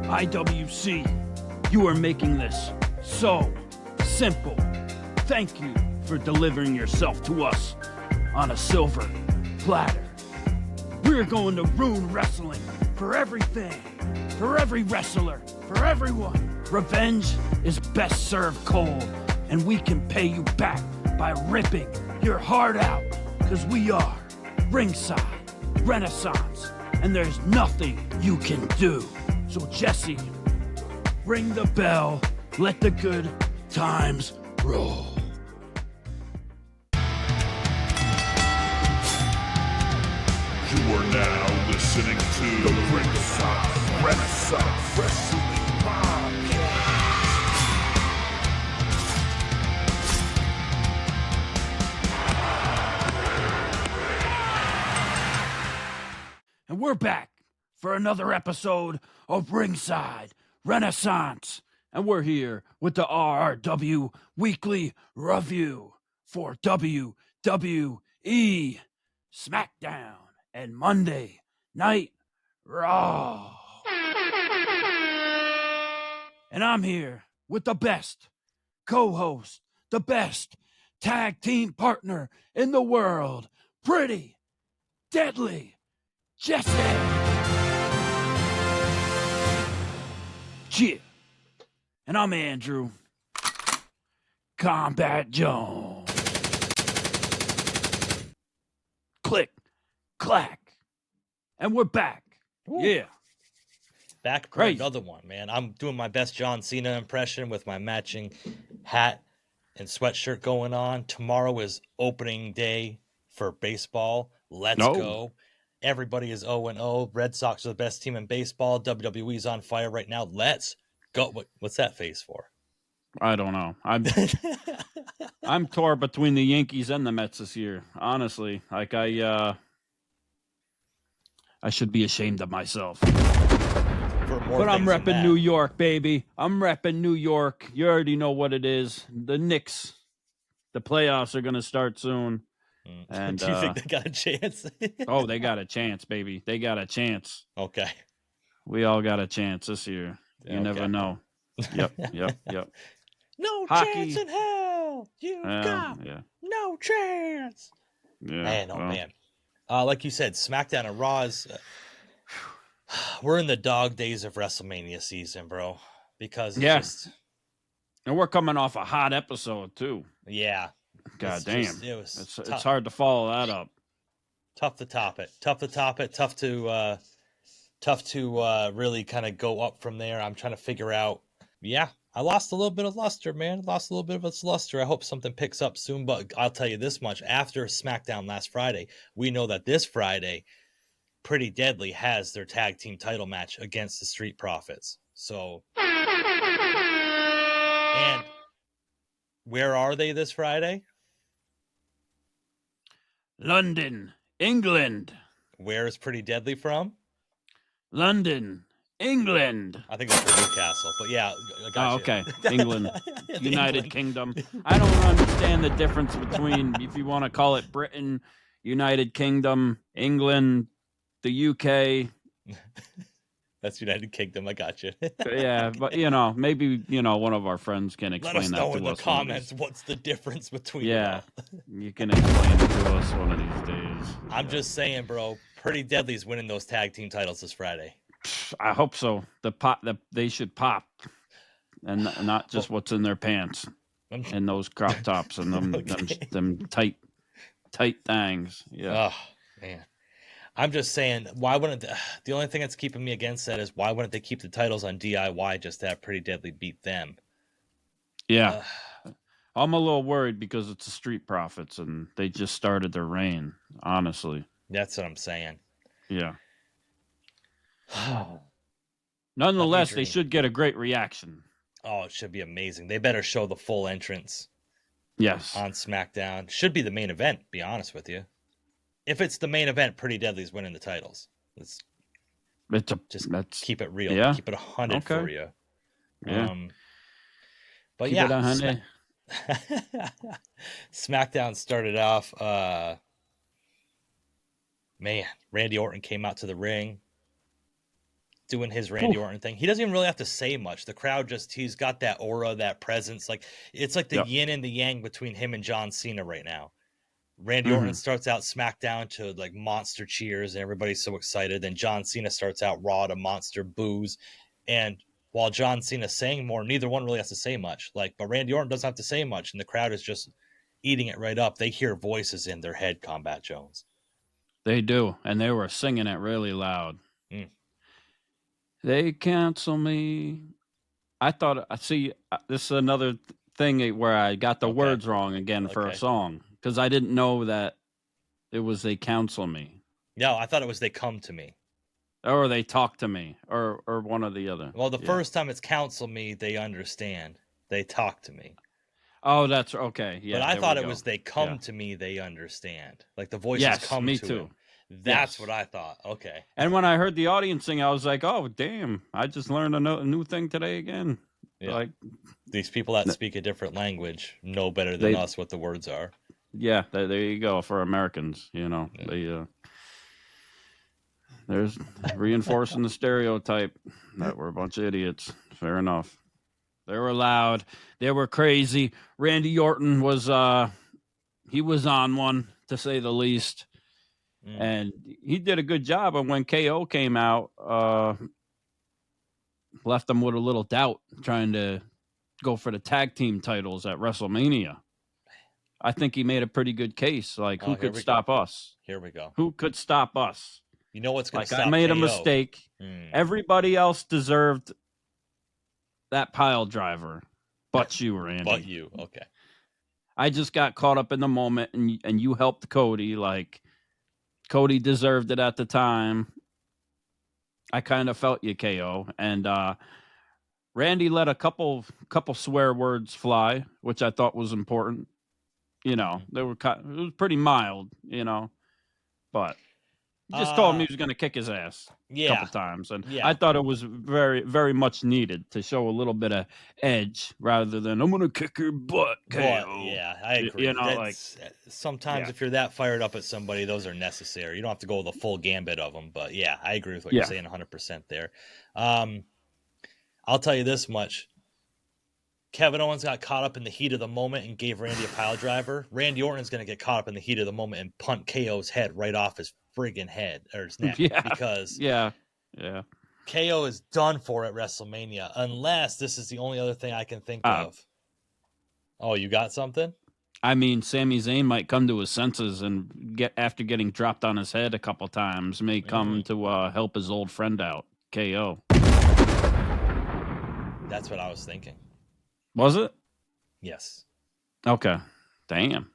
IWC, you are making this so simple. Thank you for delivering yourself to us on a silver platter. We're going to ruin wrestling for everything, for every wrestler, for everyone. Revenge is best served cold, and we can pay you back by ripping your heart out, because we are Ringside Renaissance, and there's nothing you can do. So Jesse, ring the bell, let the good times roll. You are now listening to the Ringside Renaissance Wrestling Podcast. And we're back for another episode of Ringside Renaissance. And we're here with the RRW Weekly Review for WWE Smackdown and Monday Night Raw. And I'm here with the best co-host, the best tag team partner in the world, Pretty Deadly Jesse. Yeah. And I'm Andrew Kombat Jones. Click, clack. And we're back. Ooh. Yeah. Back for another one, man. I'm doing my best John Cena impression with my matching hat and sweatshirt going on. Tomorrow is opening day for baseball. Let's go. Everybody is 0-0. Red Sox are the best team in baseball. WWE's on fire right now. Let's go. What's that face for? I don't know. I'm torn between the Yankees and the Mets this year. Honestly, like I should be ashamed of myself. But I'm repping New York, baby. I'm repping New York. You already know what it is. The Knicks. The playoffs are going to start soon. And do you think they got a chance? Oh, they got a chance, baby. They got a chance. Okay. We all got a chance this year. You never know. Yep. No chance in hell. You got no chance. Yeah. Man, man. Like you said, Smackdown and Raw's. We're in the dog days of WrestleMania season, bro. Because it's just. And we're coming off a hot episode too. Yeah. God damn. It's hard to follow that up. Tough to top it. Tough to really kind of go up from there. I'm trying to figure out. Yeah, I lost a little bit of luster, man. Lost a little bit of its luster. I hope something picks up soon, but I'll tell you this much. After SmackDown last Friday, we know that this Friday, Pretty Deadly has their tag team title match against the Street Profits. So, and where are they this Friday? London, England. Where is Pretty Deadly from? London, England. I think that's for Newcastle, but yeah. I got you. Okay. England, United Kingdom. I don't understand the difference between, if you want to call it Britain, United Kingdom, England, the UK. That's United Kingdom. I got you. Yeah, but maybe one of our friends can explain that to us. Let us know in the comments what's the difference between. Yeah, you can explain it to us one of these days. I'm just saying, bro. Pretty Deadly's winning those tag team titles this Friday. I hope so. They should pop, and not just what's in their pants and those crop tops and them tight things. Yeah. Oh man. I'm just saying, why wouldn't the only thing that's keeping me against that is why wouldn't they keep the titles on DIY just to have Pretty Deadly beat them? Yeah. I'm a little worried because it's the Street Profits and they just started their reign, honestly. That's what I'm saying. Yeah. Nonetheless, they should get a great reaction. Oh, it should be amazing. They better show the full entrance. Yes. On SmackDown. Should be the main event, be honest with you. If it's the main event, Pretty Deadly's winning the titles. Let's keep it real. Yeah. Keep it 100 for you. Yeah. But keep yeah. It 100. SmackDown started off. Man, Randy Orton came out to the ring. doing his Randy Orton thing. He doesn't even really have to say much. The crowd he's got that aura, that presence. Like, it's like the yin and the yang between him and John Cena right now. Randy Orton starts out SmackDown to like monster cheers and everybody's so excited. Then John Cena starts out Raw to monster boos. And while John Cena's saying more, neither one really has to say much. Like, but Randy Orton doesn't have to say much, and the crowd is just eating it right up. They hear voices in their head, Combat Jones. They do, and they were singing it really loud. They cancel me. I thought, this is another thing where I got the words wrong again for a song, because I didn't know that it was they counsel me. No, I thought it was they come to me. Or they talk to me, or one or the other. Well, the first time it's counsel me, they understand. They talk to me. Oh, that's okay. Yeah, but I thought it was they come to me, they understand. Like the voices come me to too. him. That's what I thought. Okay. And when I heard the audience sing, I was like, "Oh, damn! I just learned a new thing today again." Yeah. Like these people that speak a different language know better than us what the words are. Yeah, there you go. For Americans, they there's reinforcing the stereotype that we're a bunch of idiots. Fair enough. They were loud. They were crazy. Randy Orton was he was on one, to say the least. And he did a good job. And when KO came out, left them with a little doubt trying to go for the tag team titles at WrestleMania. I think he made a pretty good case. Like, who could stop us? Here we go. Who could stop us? You know what's going to stop I made KO? a mistake. Everybody else deserved that pile driver, but you, Randy. But you, okay. I just got caught up in the moment, and you helped Cody. Like, Cody deserved it at the time. I kind of felt you, KO. And Randy let a couple swear words fly, which I thought was important. They were it was pretty mild, but he just told him he was going to kick his ass a couple times, and I thought it was very, very much needed to show a little bit of edge rather than I'm going to kick your butt. Yeah, I agree. Sometimes if you're that fired up at somebody, those are necessary. You don't have to go the full gambit of them, but yeah, I agree with what you're saying 100% there. I'll tell you this much. Kevin Owens got caught up in the heat of the moment and gave Randy a pile driver. Randy Orton's going to get caught up in the heat of the moment and punt KO's head right off his friggin' head or his neck. Because KO is done for at WrestleMania, unless this is the only other thing I can think of. Oh, you got something? I mean, Sami Zayn might come to his senses and after getting dropped on his head a couple times, may come to help his old friend out, KO. That's what I was thinking. Was it? Yes. Okay. Damn.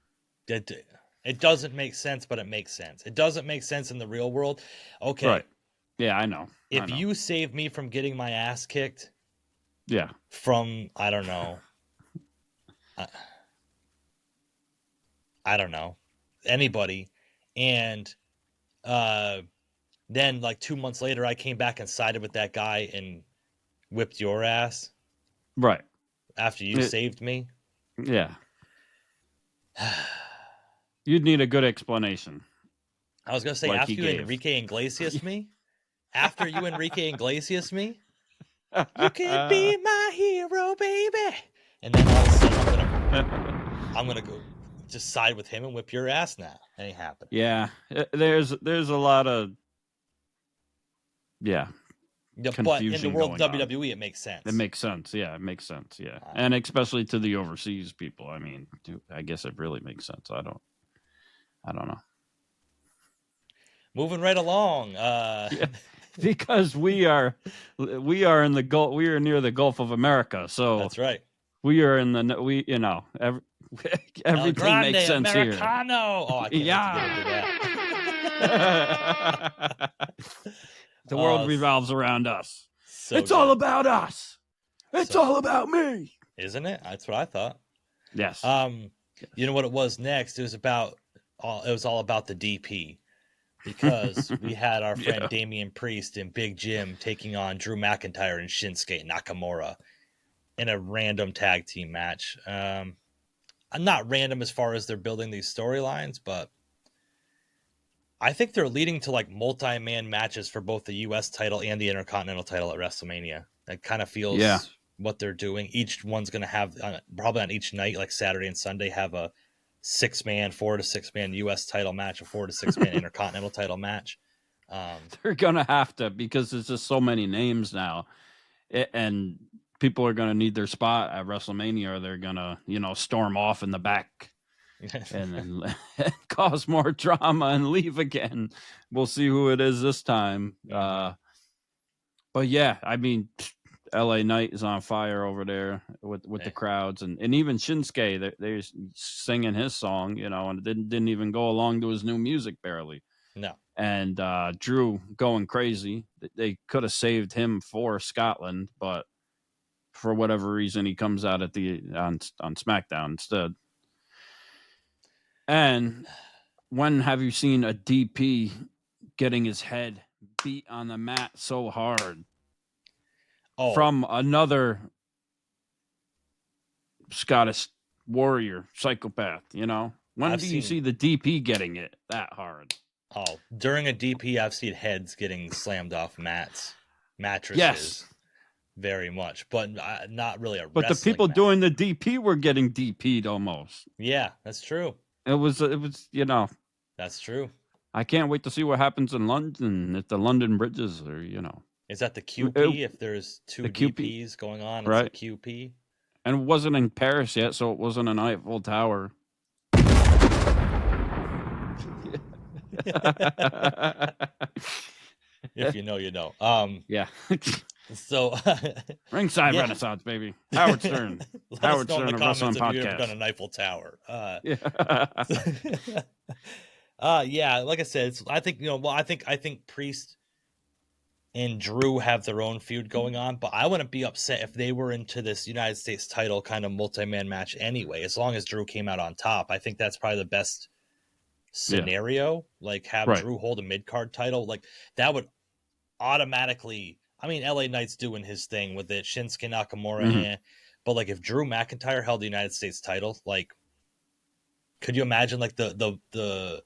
It doesn't make sense, but it makes sense. It doesn't make sense in the real world. Okay. Right. Yeah, I know. If you saved me from getting my ass kicked, yeah, from I don't know, anybody, and then like 2 months later, I came back and sided with that guy and whipped your ass. Right. After you saved me? Yeah. You'd need a good explanation. I was going to say, after you Enrique Iglesias me? After you Enrique Iglesias me? You can be my hero, baby! And then all of a sudden, I'm gonna go just side with him and whip your ass now. That ain't happening. Yeah. There's a lot of... Yeah. But in the world of WWE, it makes sense. It makes sense. Yeah, it makes sense. Yeah. And especially to the overseas people. I mean, I guess it really makes sense. I don't know. Moving right along. Because we are in the Gulf. We are near the Gulf of America. So that's right. We are in the everything makes sense Americano. Oh, I can't that. The world revolves around us. So it's all about us. It's all about me. Isn't it? That's what I thought. Yes. You know what it was next? It was all about the DP. Because we had our friend Damian Priest and Big Jim taking on Drew McIntyre and Shinsuke Nakamura in a random tag team match. Not random as far as they're building these storylines, but I think they're leading to like multi-man matches for both the U.S. title and the Intercontinental title at WrestleMania. That kind of feels what they're doing. Each one's going to have probably on each night, like Saturday and Sunday, have a 6-man, 4 to 6-man U.S. title match, a 4 to 6-man Intercontinental title match. They're going to have to, because there's just so many names now, and people are going to need their spot at WrestleMania, or they're going to, storm off in the back and cause more drama and leave again. We'll see who it is this time. But yeah, I mean, LA Knight is on fire over there with the crowds, and even Shinsuke, they're singing his song, and it didn't even go along to his new music barely. No. And Drew going crazy. They could have saved him for Scotland, but for whatever reason, he comes out on Smackdown instead. And when have you seen a DP getting his head beat on the mat so hard from another Scottish warrior psychopath? When do you see the DP getting it that hard? Oh, during a DP, I've seen heads getting slammed off mattresses. Yes, very much, but not really a. But the people doing the DP were getting DP'd almost. Yeah, that's true. It was. That's true. I can't wait to see what happens in London at the London bridges, or Is that the QP? If there's two DPs going on, right? It's a QP. And it wasn't in Paris yet, so it wasn't an Eiffel Tower. If you know, you know. Yeah. So Ringside Renaissance, baby. Howard Stern. Howard Stern of Wrestling Podcast. You've ever done an Eiffel Tower. Yeah. Like I said, I think Priest and Drew have their own feud going on, but I wouldn't be upset if they were into this United States title kind of multi-man match anyway, as long as Drew came out on top. I think that's probably the best scenario. Like have Drew hold a mid-card title. Like that would automatically, I mean, LA Knight's doing his thing with it, Shinsuke Nakamura, but like if Drew McIntyre held the United States title, like could you imagine like the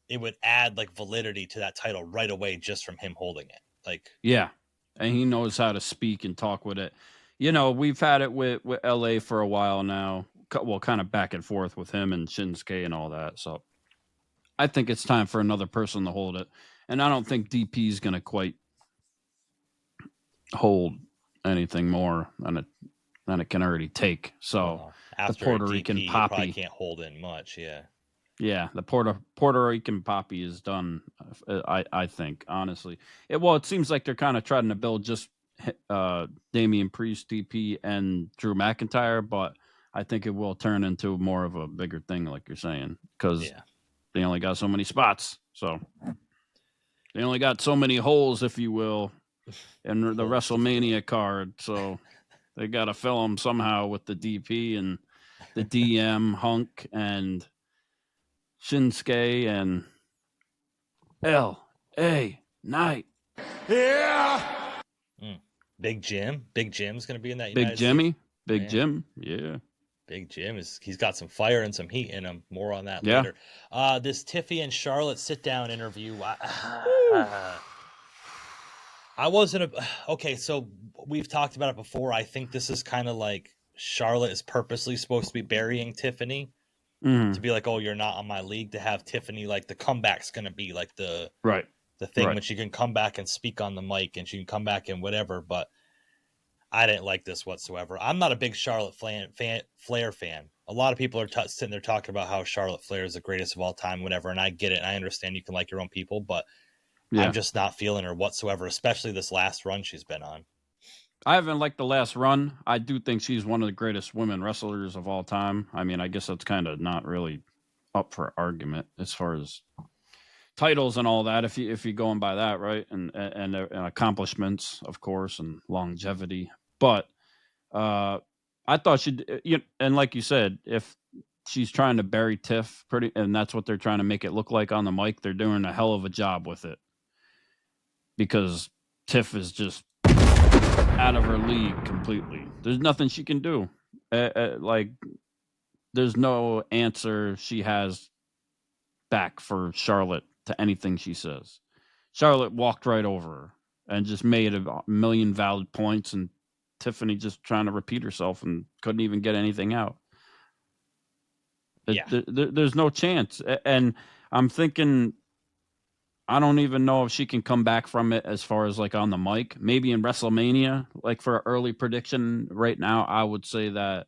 it would add like validity to that title right away just from him holding it. Like, yeah. And he knows how to speak and talk with it. We've had it with LA for a while now. Well, kind of back and forth with him and Shinsuke and all that. So I think it's time for another person to hold it. And I don't think DP is going to quite hold anything more than it can already take. So after the Puerto DP, Rican Poppy probably can't hold in much. Yeah. Yeah, the Puerto Rican Poppy is done. I think, honestly. It seems like they're kind of trying to build just Damian Priest, DP, and Drew McIntyre, but I think it will turn into more of a bigger thing, like you're saying, because they only got so many spots. So they only got so many holes, if you will, in the WrestleMania card. So they got to fill them somehow with the DP and the DM, Hunk, and Shinsuke and L.A. Knight. Yeah. Big Jim. Big Jim's going to be in that. Big Jimmy. Big Jim. Yeah. Big Jim he's got some fire and some heat in him. More on that later. This Tiffany and Charlotte sit down interview. I wasn't okay. So we've talked about it before. I think this is kind of like Charlotte is purposely supposed to be burying Tiffany. To be like, oh, you're not on my league, to have Tiffany, like the comeback's going to be like the thing when she can come back and speak on the mic and she can come back and whatever. But I didn't like this whatsoever. I'm not a big Charlotte Flair fan. A lot of people are sitting there talking about how Charlotte Flair is the greatest of all time, whatever. And I get it. And I understand you can like your own people, but I'm just not feeling her whatsoever, especially this last run she's been on. I haven't liked the last run. I do think she's one of the greatest women wrestlers of all time. I mean, I guess that's kind of not really up for argument as far as titles and all that. If you're going by that, right, and accomplishments, of course, and longevity. But I thought and like you said, if she's trying to bury Tiff, and that's what they're trying to make it look like on the mic, they're doing a hell of a job with it, because Tiff is just out of her league completely. There's nothing she can do. Like, there's no answer she has back for Charlotte to anything she says. Charlotte walked right over her and just made a million valid points, and Tiffany just trying to repeat herself and couldn't even get anything out. There's no chance. And I'm thinking, I don't even know if she can come back from it as far as like on the mic. Maybe in WrestleMania, like for an early prediction right now, I would say that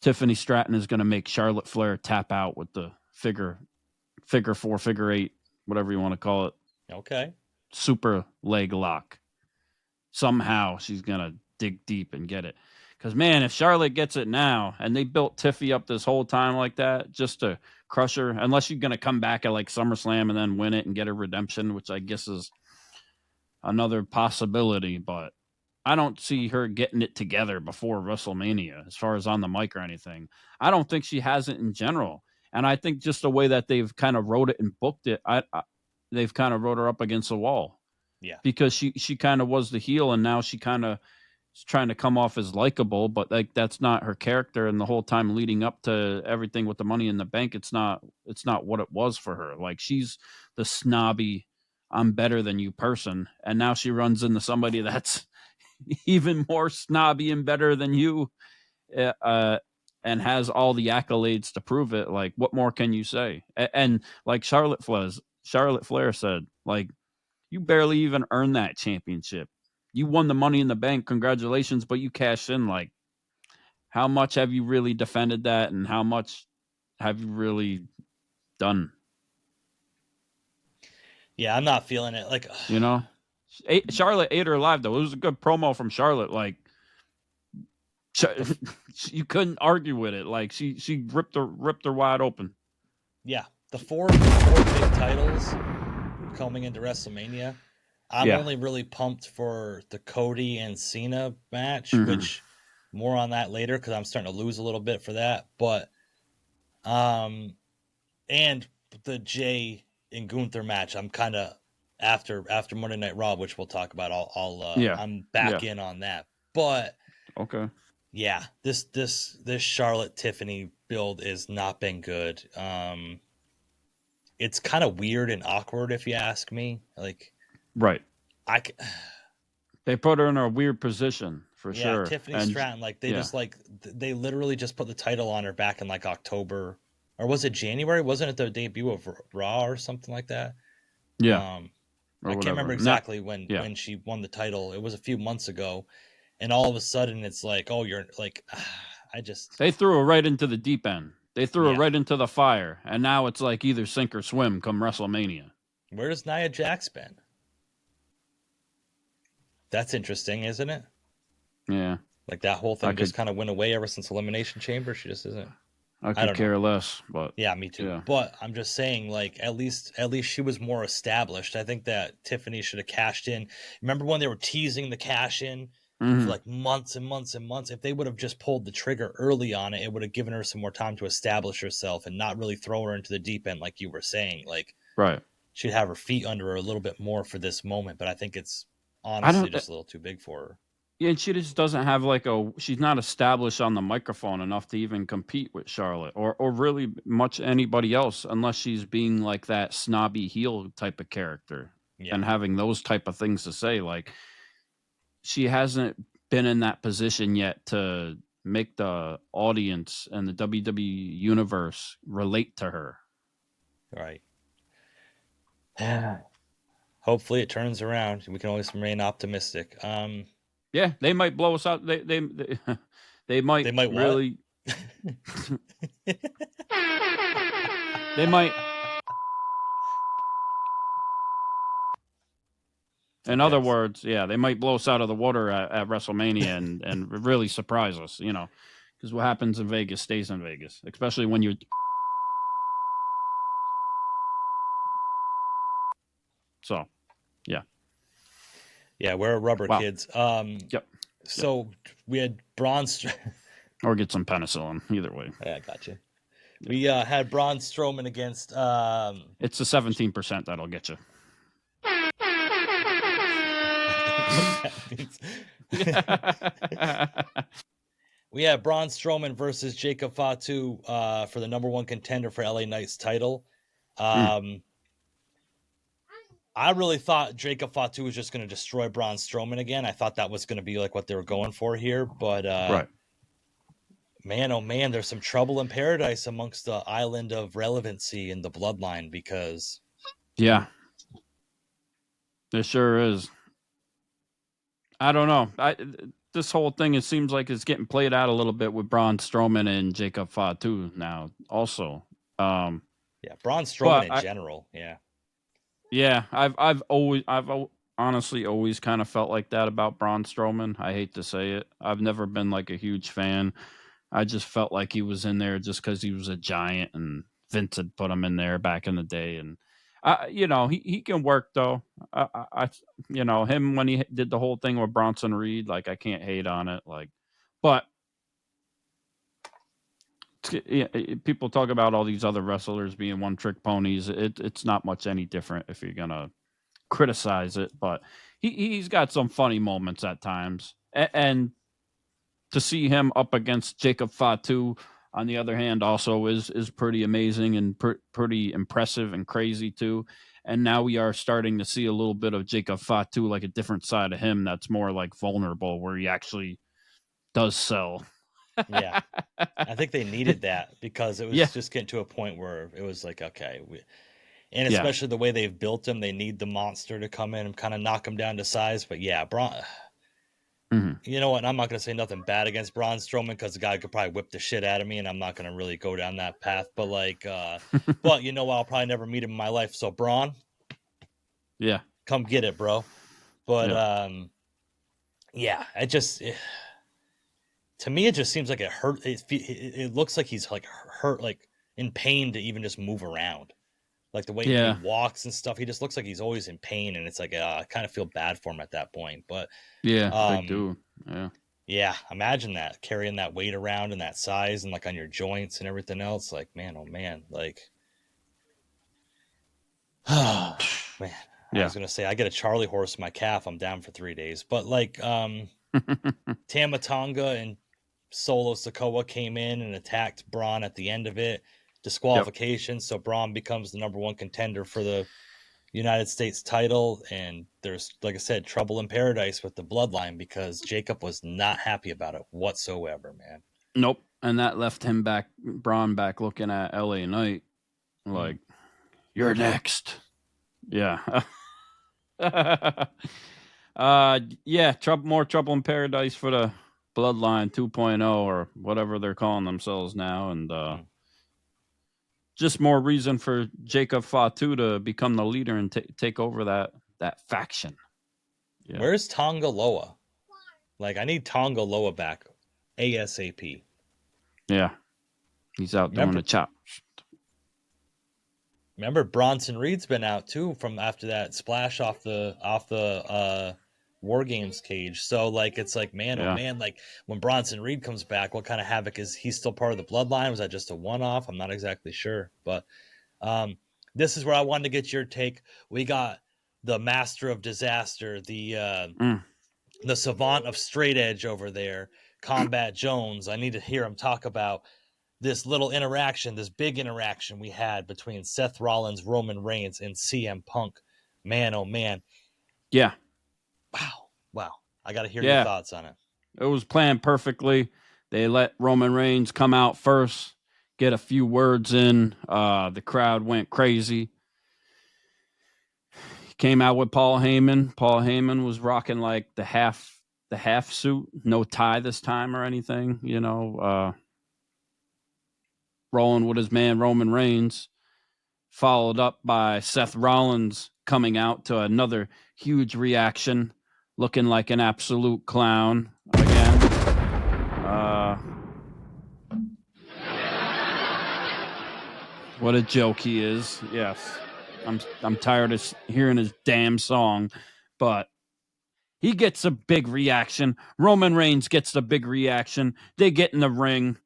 Tiffany Stratton is going to make Charlotte Flair tap out with the figure 4, figure 8, whatever you want to call it. Okay. Super leg lock. Somehow she's going to dig deep and get it. Because, man, if Charlotte gets it now, and they built Tiffy up this whole time like that just to crush her, unless you're going to come back at like SummerSlam and then win it and get a redemption, which I guess is another possibility. But I don't see her getting it together before WrestleMania as far as on the mic or anything. I don't think she has it in general. And I think just the way that they've kind of wrote it and booked it, they've kind of wrote her up against the wall. Yeah. Because she kind of was the heel, and now she kind of is trying to come off as likable, but like that's not her character. And the whole time leading up to everything with the Money in the Bank, it's not what it was for her. Like she's the snobby, I'm better than you person. And now she runs into somebody that's even more snobby and better than you, and has all the accolades to prove it. Like, what more can you say? And like Charlotte Flair said, like, you barely even earned that championship. You won the Money in the Bank. Congratulations, but you cashed in. Like, how much have you really defended that, and how much have you really done? Yeah, I'm not feeling it. Like, you know, Charlotte ate her alive, though. It was a good promo from Charlotte. Like, you couldn't argue with it. Like, she ripped her wide open. Yeah, the four big titles coming into WrestleMania. I'm only really pumped for the Cody and Cena match, which more on that later because I'm starting to lose a little bit for that. But and the Jay and Gunther match, I'm kind of after Monday Night Raw, which we'll talk about. I'm back in on that. But okay, yeah, this Charlotte Tiffany build has not been good. It's kind of weird and awkward if you ask me. Like, right. They put her in a weird position for sure. Tiffany Stratton, like they literally just put the title on her back in like October, or was it January? Wasn't it the debut of Raw or something like that? Yeah. I can't remember exactly when she won the title. It was a few months ago, and all of a sudden it's like, oh, you're like, they threw her right into the deep end. They threw her right into the fire, and now it's like either sink or swim come WrestleMania. Where's Nia Jax been? That's interesting, isn't it? Yeah. Like that whole thing just kind of went away ever since Elimination Chamber. She just isn't. I could care less, but yeah, me too. Yeah. But I'm just saying, like at least she was more established. I think that Tiffany should have cashed in. Remember when they were teasing the cash in for like months and months and months? If they would have just pulled the trigger early on it, it would have given her some more time to establish herself and not really throw her into the deep end, like you were saying. Like, right? She'd have her feet under her a little bit more for this moment, but I think it's honestly just a little too big for her. Yeah, and she just doesn't have she's not established on the microphone enough to even compete with Charlotte or really much anybody else unless she's being like that snobby heel type of character and having those type of things to say. Like, she hasn't been in that position yet to make the audience and the WWE universe relate to her. Right. Hopefully it turns around. We can always remain optimistic. Yeah, they might blow us out. They might really. They might. In other words, they might blow us out of the water at WrestleMania and really surprise us, because what happens in Vegas stays in Vegas, especially when you're. So, yeah. Yeah, we're rubber kids. Yep. So we had Braun... or get some penicillin, either way. Yeah, I got you. We had Braun Strowman against... It's the 17% that'll get you. We had Braun Strowman versus Jacob Fatu for the #1 contender for LA Knight's title. I really thought Jacob Fatu was just going to destroy Braun Strowman again. I thought that was going to be like what they were going for here, but Right. man, oh man, there's some trouble in paradise amongst the island of relevancy in the bloodline because Yeah, there sure is. I don't know. This whole thing, it seems like it's getting played out a little bit with Braun Strowman and Jacob Fatu now also. yeah, Braun Strowman in general, yeah. Yeah, I've honestly always kind of felt like that about Braun Strowman. I hate to say it. I've never been like a huge fan. I just felt like he was in there just because he was a giant and Vince had put him in there back in the day. And, he can work though. Him when he did the whole thing with Bronson Reed, like I can't hate on it. Like, but people talk about all these other wrestlers being one-trick ponies. It's not much any different if you're gonna criticize it, but he's got some funny moments at times, and to see him up against Jacob Fatu on the other hand also is pretty amazing and pretty impressive and crazy too. And now we are starting to see a little bit of Jacob Fatu, like a different side of him that's more like vulnerable, where he actually does sell. Yeah, I think they needed that because it was just getting to a point where it was like, okay, and especially the way they've built him, they need the monster to come in and kind of knock him down to size. But yeah, Braun, you know what? I'm not going to say nothing bad against Braun Strowman because the guy could probably whip the shit out of me, and I'm not going to really go down that path. But like, but you know what? I'll probably never meet him in my life. So Braun, come get it, bro. But yeah, it just. To me, it just seems like it hurt. It looks like he's like hurt, like in pain to even just move around. Like the way he walks and stuff, he just looks like he's always in pain, and it's like I kind of feel bad for him at that point. But they do. Yeah, imagine that carrying that weight around and that size and like on your joints and everything else. Like man, oh man, like man. I was gonna say I get a Charlie horse in my calf. I'm down for 3 days, but like Tama Tonga and Solo Sikoa came in and attacked Braun at the end of it. Disqualification, so Braun becomes the number one contender for the United States title. And there's, like I said, trouble in paradise with the bloodline because Jacob was not happy about it whatsoever, man. Nope. And that left him Braun back looking at LA Knight like, you're next. Yeah. More trouble in paradise for the Bloodline 2.0 or whatever they're calling themselves now, and just more reason for Jacob Fatu to become the leader and take over that faction. Yeah. Where's Tonga Loa? Like, I need Tonga Loa back ASAP. Yeah, he's out doing the chops. Remember, Bronson Reed's been out too from after that splash off the War Games cage. So like it's like man, oh man, like when Bronson Reed comes back, what kind of havoc is he still part of the bloodline? Was that just a one-off? I'm not exactly sure. But this is where I wanted to get your take. We got the master of disaster, the savant of straight edge over there, Kombat Jones. I need to hear him talk about this little interaction, this big interaction we had between Seth Rollins, Roman Reigns, and CM Punk. Man, oh man. Yeah. Wow. I got to hear your thoughts on it. It was planned perfectly. They let Roman Reigns come out first, get a few words in. The crowd went crazy. He came out with Paul Heyman. Paul Heyman was rocking like the half suit, no tie this time or anything, rolling with his man Roman Reigns, followed up by Seth Rollins coming out to another huge reaction, looking like an absolute clown again. What a joke he is. Yes. I'm tired of hearing his damn song, but he gets a big reaction. Roman Reigns gets the big reaction. They get in the ring.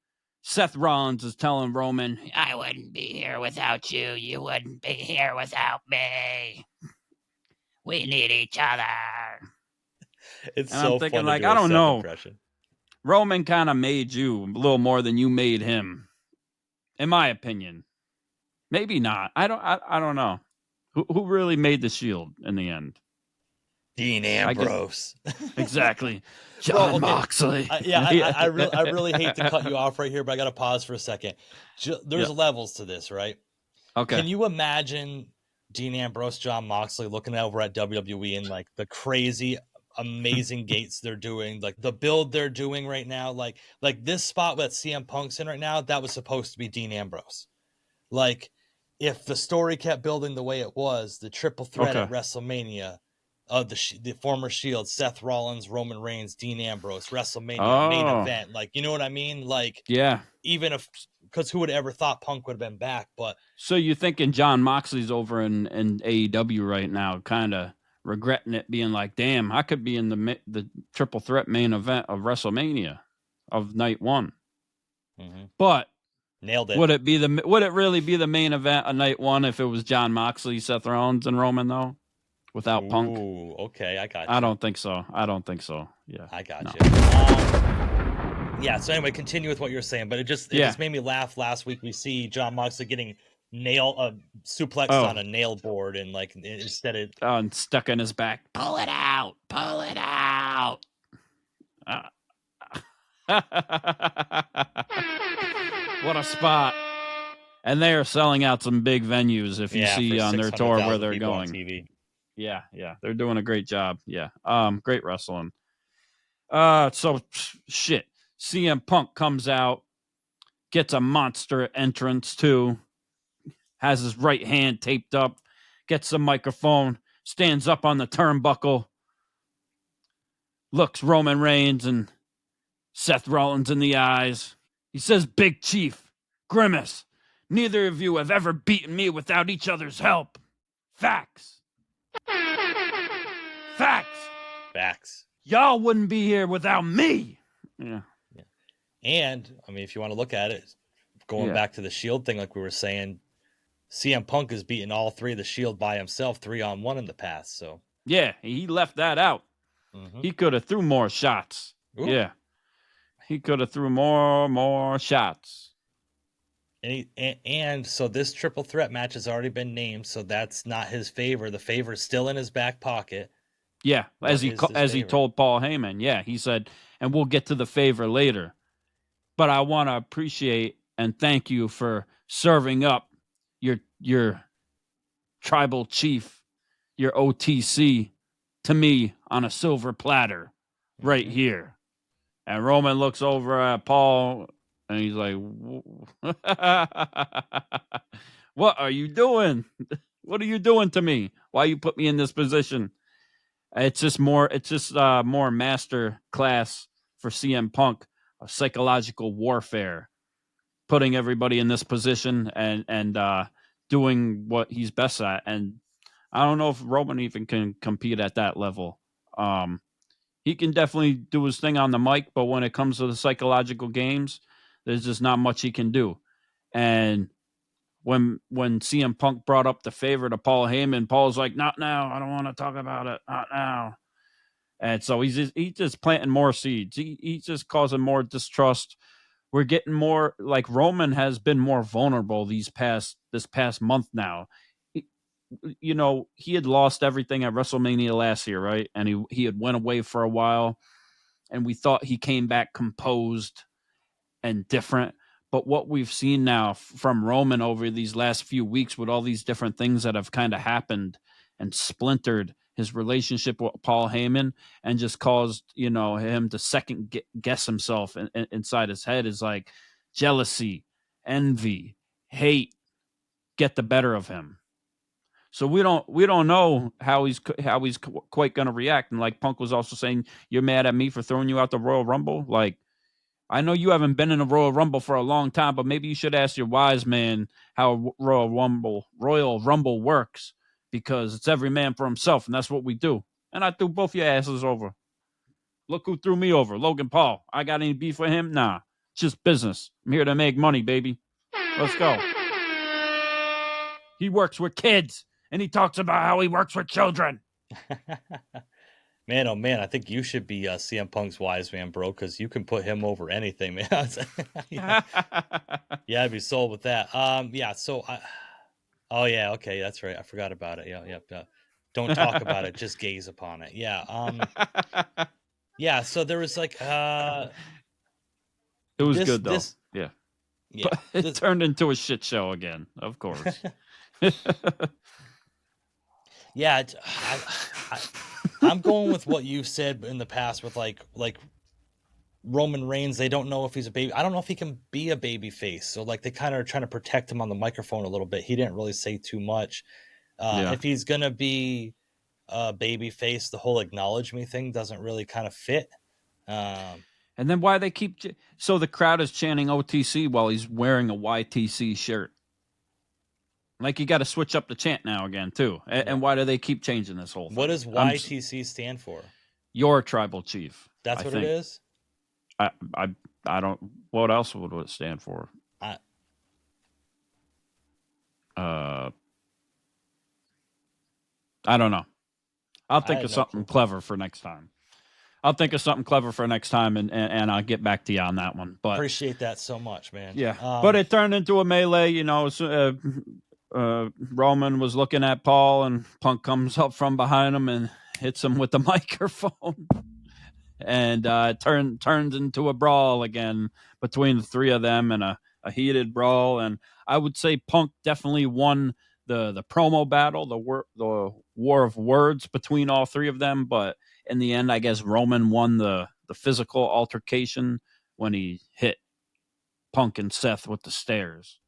Seth Rollins is telling Roman, I wouldn't be here without you. You wouldn't be here without me. We need each other. It's and so I'm thinking, fun like, I don't know. Impression. Roman kind of made you a little more than you made him, in my opinion. Maybe not. I don't know. Who really made the Shield in the end? Dean Ambrose. Exactly. John Moxley. I really hate to cut you off right here, but I got to pause for a second. There's levels to this, right? Okay. Can you imagine Dean Ambrose, John Moxley looking over at WWE and like the crazy, amazing gates they're doing, like the build they're doing right now, like this spot that CM Punk's in right now, that was supposed to be Dean Ambrose. Like, if the story kept building the way it was, the triple threat at WrestleMania of the former Shield, Seth Rollins, Roman Reigns, Dean Ambrose, WrestleMania main event, like, you know what I mean? Like, yeah. Even if, because who would ever thought Punk would have been back? But so you're thinking John Moxley's over in AEW right now, kind of regretting it, being like, "Damn, I could be in the triple threat main event of WrestleMania of night one." But nailed it. Would it really be the main event of night one if it was John Moxley, Seth Rollins, and Roman though, without Punk? Ooh, okay, I got you. I don't think so. Yeah, I got you. Yeah. So anyway, continue with what you're saying, but it just made me laugh. Last week we see John Moxley getting suplex on a nail board, and like instead of and stuck in his back. Pull it out. What a spot. And they are selling out some big venues if you see on their tour where they're going. TV. Yeah. They're doing a great job. Yeah. Great wrestling. So shit. CM Punk comes out, gets a monster entrance too, has his right hand taped up, gets the microphone, stands up on the turnbuckle, looks Roman Reigns and Seth Rollins in the eyes. He says, "Big Chief, Grimace, neither of you have ever beaten me without each other's help. Facts. Facts. Y'all wouldn't be here without me." Yeah. And, I mean, if you want to look at it, going back to the Shield thing, like we were saying, CM Punk has beaten all three of the Shield by himself, 3-on-1 in the past. So yeah, he left that out. He could have threw more shots. Ooh. Yeah, he could have threw more shots. And so this triple threat match has already been named, so that's not his favor. The favor is still in his back pocket. Yeah, as he told Paul Heyman. Yeah, he said, and we'll get to the favor later. But I want to appreciate and thank you for serving up your tribal chief, your OTC, to me on a silver platter right here. And Roman looks over at Paul and he's like, "What are you doing? What are you doing to me? Why you put me in this position?" It's just more master class for CM Punk, a psychological warfare, putting everybody in this position and doing what he's best at. And I don't know if Roman even can compete at that level. He can definitely do his thing on the mic, but when it comes to the psychological games, there's just not much he can do. And when CM Punk brought up the favor to Paul Heyman, Paul's like, "Not now. I don't want to talk about it. Not now." And so he's just planting more seeds. He's just causing more distrust. We're getting more, like, Roman has been more vulnerable this past month now. He had lost everything at WrestleMania last year, right? And he had went away for a while, and we thought he came back composed and different. But what we've seen now from Roman over these last few weeks, with all these different things that have kind of happened and splintered his relationship with Paul Heyman and just caused, him to second guess himself inside his head, is like jealousy, envy, hate get the better of him. So we don't know how he's quite going to react. And like Punk was also saying, "You're mad at me for throwing you out the Royal Rumble." Like, I know you haven't been in a Royal Rumble for a long time, but maybe you should ask your wise man how Royal Rumble works, because it's every man for himself, and that's what we do. And I threw both your asses over. Look who threw me over, Logan Paul. I got any beef with him? Nah, it's just business. I'm here to make money, baby. Let's go. He works with kids, and he talks about how he works with children. Man, oh man, I think you should be CM Punk's wise man, bro, because you can put him over anything, man. Yeah, I'd be sold with that. So Oh yeah, okay, that's right. I forgot about it. Yeah. Don't talk about it, just gaze upon it. Yeah. Yeah, so there was like It was this good though. this Yeah. yeah. But it turned into a shit show again, of course. Yeah, I'm going with what you said in the past with like Roman Reigns. They don't know if he's a baby. I don't know if he can be a baby face. So like they kind of are trying to protect him on the microphone a little bit. He didn't really say too much. Yeah. If he's gonna be a baby face, the whole acknowledge me thing doesn't really kind of fit. And then why they keep so the crowd is chanting OTC while he's wearing a YTC shirt. Like you got to switch up the chant now again too. And why do they keep changing this whole thing? What does YTC stand for? Your tribal chief. That's what it is. I don't. What else would it stand for? I don't know. I'll think of something clever for next time. And I'll get back to you on that one. But appreciate that so much, man. Yeah, but it turned into a melee. You know, Roman was looking at Paul, and Punk comes up from behind him and hits him with the microphone, and turns into a brawl again between the three of them, and a heated brawl. And I would say Punk definitely won the promo battle, the war of words between all three of them. But in the end, I guess Roman won the physical altercation when he hit Punk and Seth with the stairs.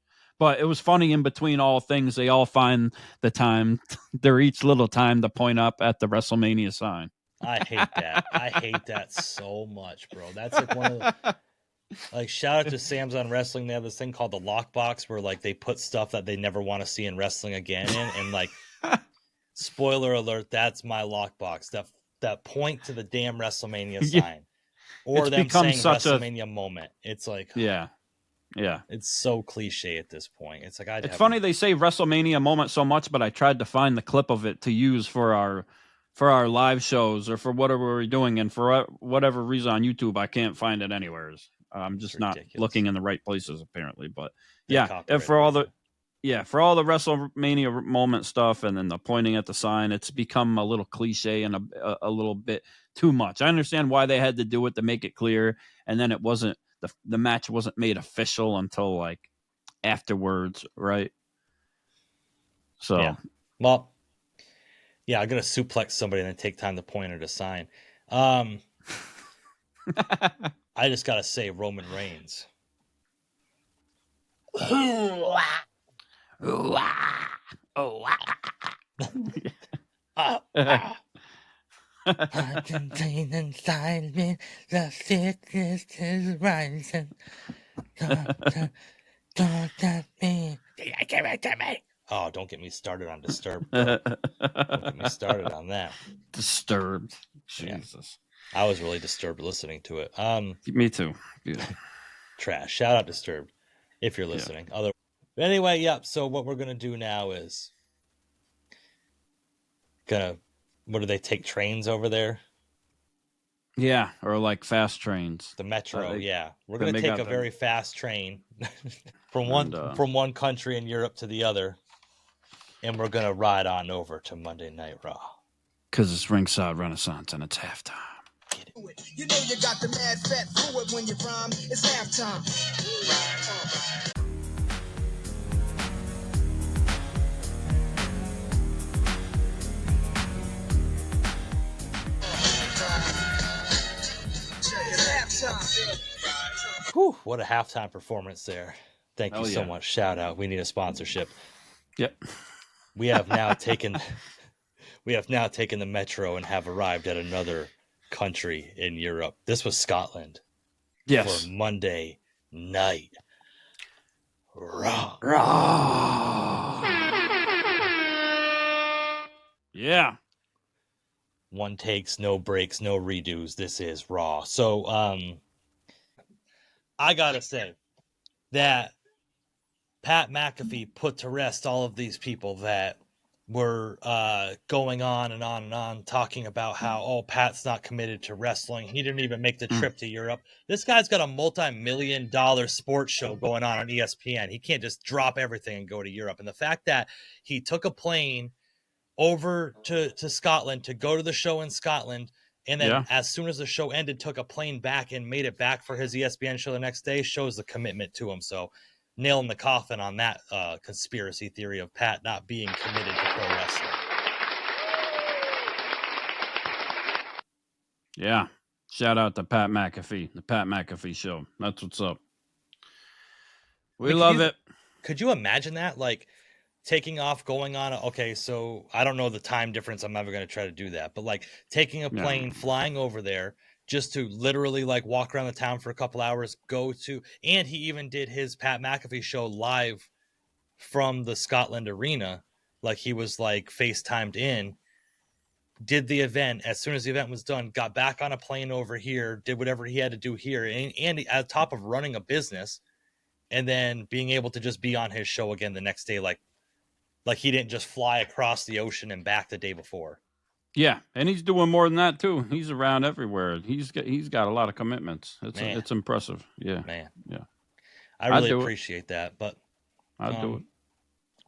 But it was funny, in between all things, they all find the time, their each little time, to point up at the WrestleMania sign. I hate that. I hate that so much, bro. That's like one of the, like, shout out to Sam's on Wrestling. They have this thing called the lockbox where like they put stuff that they never want to see in wrestling again in, and like spoiler alert, that's my lockbox. That point to the damn WrestleMania sign. Or it's them saying WrestleMania moment. It's like yeah. It's so cliche at this point. It's like it's funny they say WrestleMania moment so much, but I tried to find the clip of it to use for our live shows or for whatever we're doing, and for whatever reason on YouTube I can't find it anywhere. I'm just not looking in the right places apparently. But yeah, and for all the WrestleMania moment stuff and then the pointing at the sign, it's become a little cliche and a little bit too much. I understand why they had to do it to make it clear, and then it wasn't. The match wasn't made official until like afterwards, right? So, yeah. Well, yeah, I'm gonna suplex somebody and then take time to point at a sign. I just gotta say, Roman Reigns. I can pain inside me, the sickness is rising. Don't let me. Give it to me. Oh, don't get me started on Disturbed. Don't get me started on that. Disturbed. Jesus. Yeah. I was really disturbed listening to it. Me too. Yeah. Trash. Shout out Disturbed if you're listening. Yeah. But anyway, yep. So what we're gonna do now is what do they take trains over there? Yeah, or like fast trains. The metro, yeah. We're gonna take a very fast train from one country in Europe to the other, and we're gonna ride on over to Monday Night Raw. Because it's Ringside Renaissance and it's halftime. Get it. You know you got the mad fat fluid when you rhyme. It's halftime. Whew, what a halftime performance there. Thank you so much. Shout out. We need a sponsorship. Yep. We have now taken the metro and have arrived at another country in Europe. This was Scotland. Yes. For Monday Night Raw. Yeah. One takes, no breaks, no redos. This is Raw. So, I gotta say that Pat McAfee put to rest all of these people that were going on and on and on, talking about how, Pat's not committed to wrestling. He didn't even make the trip to Europe. This guy's got a multi-million-dollar sports show going on ESPN. He can't just drop everything and go to Europe. And the fact that he took a plane over to Scotland to go to the show in Scotland, and then as soon as the show ended, took a plane back and made it back for his ESPN show the next day, shows the commitment to him. So nail in the coffin on that conspiracy theory of Pat not being committed to pro wrestling. Yeah. Shout out to Pat McAfee, the Pat McAfee show. That's what's up. We love it. Could you imagine that? Like, taking off, going on, okay, so I don't know the time difference. I'm never going to try to do that. But, like, taking a plane, flying over there, just to literally, like, walk around the town for a couple hours, and he even did his Pat McAfee show live from the Scotland arena. Like, he was, like, FaceTimed in, did the event. As soon as the event was done, got back on a plane over here, did whatever he had to do here, and at top of running a business, and then being able to just be on his show again the next day, like he didn't just fly across the ocean and back the day before. Yeah, and he's doing more than that too. He's around everywhere. He's got a lot of commitments. It's impressive. Yeah, man. Yeah, I really appreciate that. But I'd do it.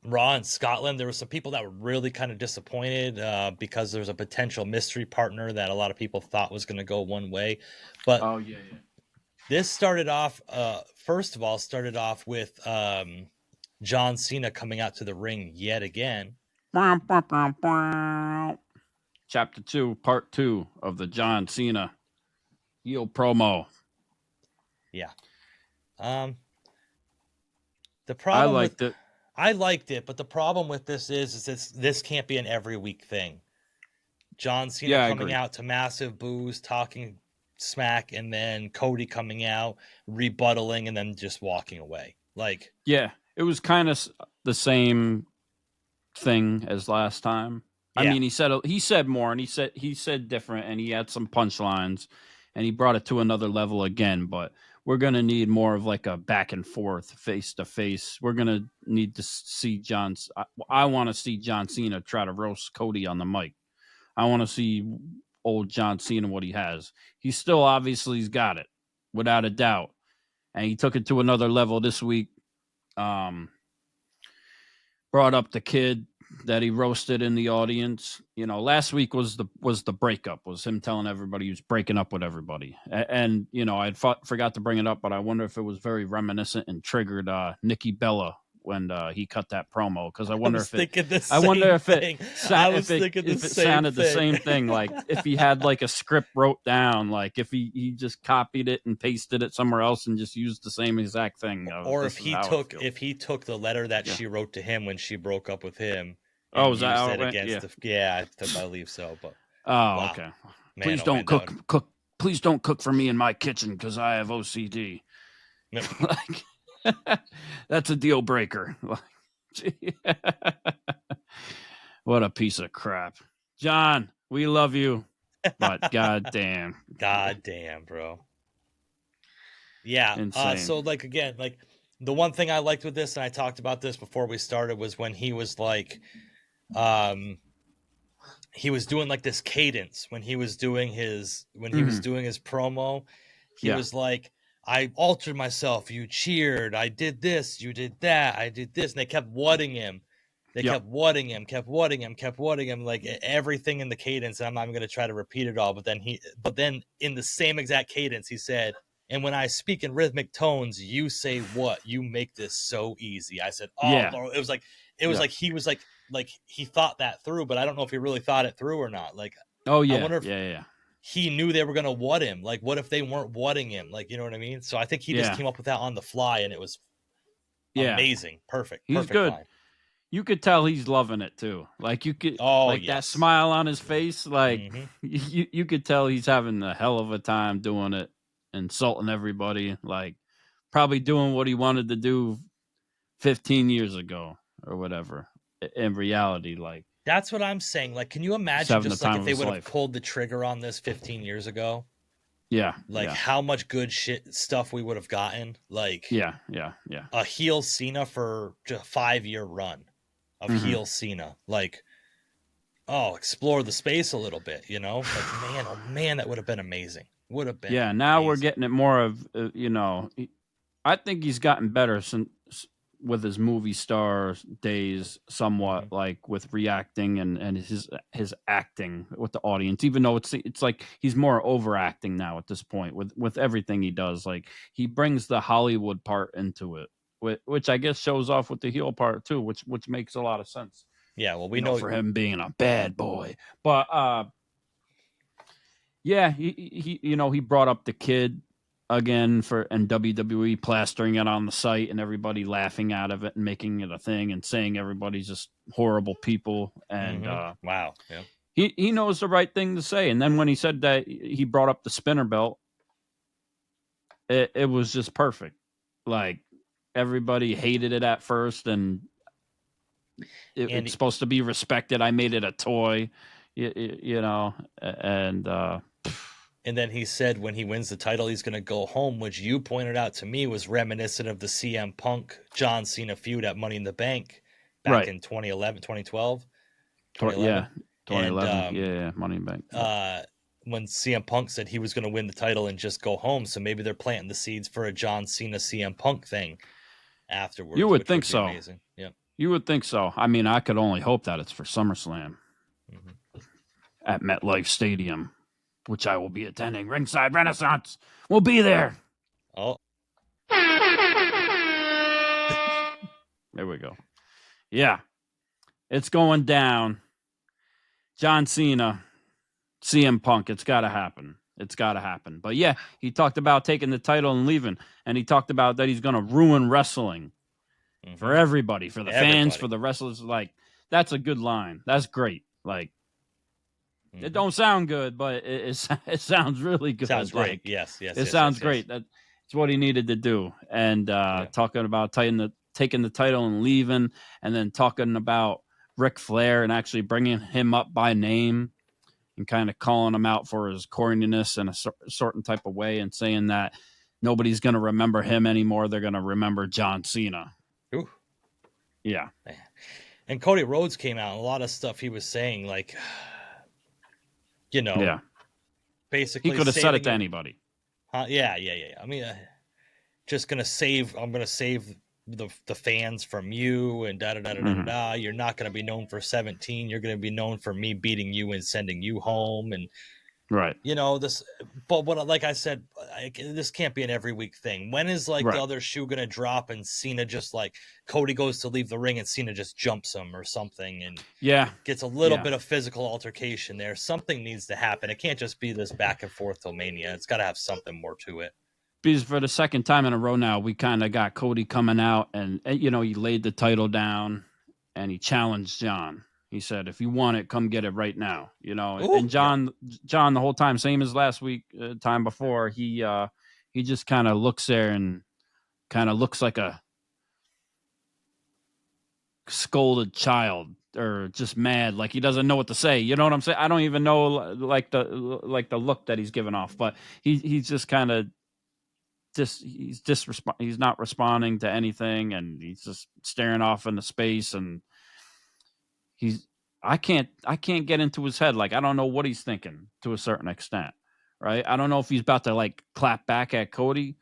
Raw in Scotland, there were some people that were really kind of disappointed because there's a potential mystery partner that a lot of people thought was going to go one way. But this started off, first of all, with John Cena coming out to the ring yet again. Chapter 2, Part 2 of the John Cena heel promo. Yeah. The problem I liked it, but the problem with this is this can't be an every week thing. John Cena coming out to massive boos, talking smack, and then Cody coming out, rebuttaling, and then just walking away. Like, yeah, it was kind of the same thing as last time. I mean, he said more, and he said different, and he had some punchlines, and he brought it to another level again. But we're gonna need more of like a back and forth, face to face. We're gonna need to see I want to see John Cena try to roast Cody on the mic. I want to see old John Cena what he has. He's still he's got it without a doubt, and he took it to another level this week. Brought up the kid that he roasted in the audience. You know, last week was the breakup, was him telling everybody he was breaking up with everybody. And you know, I forgot to bring it up, but I wonder if it was very reminiscent and triggered Nikki Bella when he cut that promo, because I wonder if it sounded the same thing. Like if he had like a script wrote down, like if he just copied it and pasted it somewhere else and just used the same exact thing, or if he took the letter that she wrote to him when she broke up with him. Was that how it went? I believe so. But okay. Man, please don't cook. Please don't cook for me in my kitchen because I have OCD. Yep. Like. That's a deal breaker. What a piece of crap. John, we love you, but goddamn, bro. Yeah. So like, again, like the one thing I liked with this, and I talked about this before we started, was when he was like, he was doing like this cadence when he was doing his promo. He was like, I altered myself. You cheered. I did this. You did that. I did this. And they kept whatting him. Kept whatting him, like everything in the cadence. And I'm not even going to try to repeat it all. But then in the same exact cadence, he said, and when I speak in rhythmic tones, you say what? You make this so easy. I said, Lord. It was like he was like he thought that through, but I don't know if he really thought it through or not. Like, I wonder if he knew they were going to what him. Like, what if they weren't whatting him? Like, you know what I mean? So I think he just came up with that on the fly, and it was amazing. Perfect. He's good. Line. You could tell he's loving it too. Like you could, that smile on his face. Like you could tell he's having a hell of a time doing it, insulting everybody. Like probably doing what he wanted to do 15 years ago or whatever. In reality, like. That's what I'm saying. Like, can you imagine just like if they would have pulled the trigger on this 15 years ago? Yeah. Like how much good stuff we would have gotten. Like, a heel Cena for just a 5-year run of heel Cena. Like, explore the space a little bit, Like, man, oh man, that would have been amazing. Would have been. Yeah, now amazing. we're getting it more of, I think he's gotten better since with his movie star days, somewhat like with reacting and his acting with the audience. Even though it's like he's more overacting now at this point with everything he does. Like he brings the Hollywood part into it, which I guess shows off with the heel part too, which makes a lot of sense. Yeah, well, we know for him being a bad boy, but yeah, he brought up the kid again and WWE plastering it on the site and everybody laughing out of it and making it a thing and saying everybody's just horrible people. And wow, yeah, he knows the right thing to say. And then when he said that he brought up the spinner belt, it was just perfect. Like everybody hated it at first, and it's supposed to be respected. I made it a toy, and then he said when he wins the title, he's going to go home, which you pointed out to me was reminiscent of the CM Punk John Cena feud at Money in the Bank back in 2011, 2012. 2011. 2011. Yeah, Money in the Bank. When CM Punk said he was going to win the title and just go home. So maybe they're planting the seeds for a John Cena CM Punk thing afterwards. You would think so. Amazing. Yeah. You would think so. I mean, I could only hope that it's for SummerSlam at MetLife Stadium, which I will be attending. Ringside Renaissance. We'll be there. Oh. There we go. Yeah. It's going down. John Cena, CM Punk. It's got to happen. It's got to happen. But yeah, he talked about taking the title and leaving. And he talked about that he's going to ruin wrestling for everybody, for the fans, for the wrestlers. Like, that's a good line. That's great. Like, it don't sound good, but it sounds really good. Sounds great. Like, Yes. It sounds great. That's what he needed to do. And talking about taking the title and leaving, and then talking about Ric Flair and actually bringing him up by name and kind of calling him out for his corniness in a certain type of way and saying that nobody's going to remember him anymore. They're going to remember John Cena. Ooh. Yeah. And Cody Rhodes came out, a lot of stuff he was saying, like, basically he could have said it to anybody. Yeah. I mean, I'm going to save the fans from you and da. You're not going to be known for 17. You're going to be known for me beating you and sending you home. And right. This, but what, like I said, this can't be an every week thing. When is the other shoe going to drop and Cena just like Cody goes to leave the ring and Cena just jumps him or something and gets a little bit of physical altercation there. Something needs to happen. It can't just be this back and forth till Mania. It's got to have something more to it. Because for the second time in a row now, we kind of got Cody coming out and he laid the title down and he challenged John. He said, if you want it, come get it right now. Ooh, and John, the whole time, same as last week, time before, he just kind of looks there and kind of looks like a scolded child or just mad, like he doesn't know what to say. You know what I'm saying? I don't even know like the look that he's giving off, but he's just kind of he's not responding to anything, and he's just staring off into space, and I can't get into his head. Like, I don't know what he's thinking to a certain extent, right? I don't know if he's about to like clap back at Cody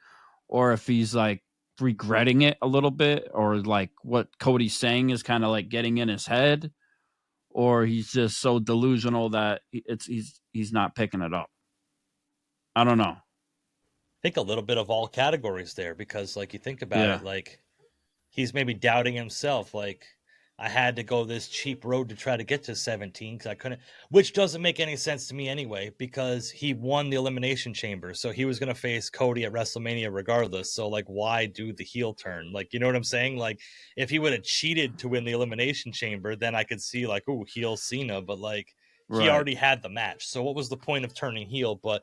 or if he's like regretting it a little bit, or like what Cody's saying is kind of like getting in his head, or he's just so delusional that he's not picking it up. I don't know. I think a little bit of all categories there, because like you think about it, like he's maybe doubting himself. Like, I had to go this cheap road to try to get to 17 because I couldn't, which doesn't make any sense to me anyway, because he won the Elimination Chamber. So he was going to face Cody at WrestleMania regardless. So like, why do the heel turn? Like, you know what I'm saying? Like, if he would have cheated to win the Elimination Chamber, then I could see like, ooh, heel Cena, but like he already had the match. So what was the point of turning heel? But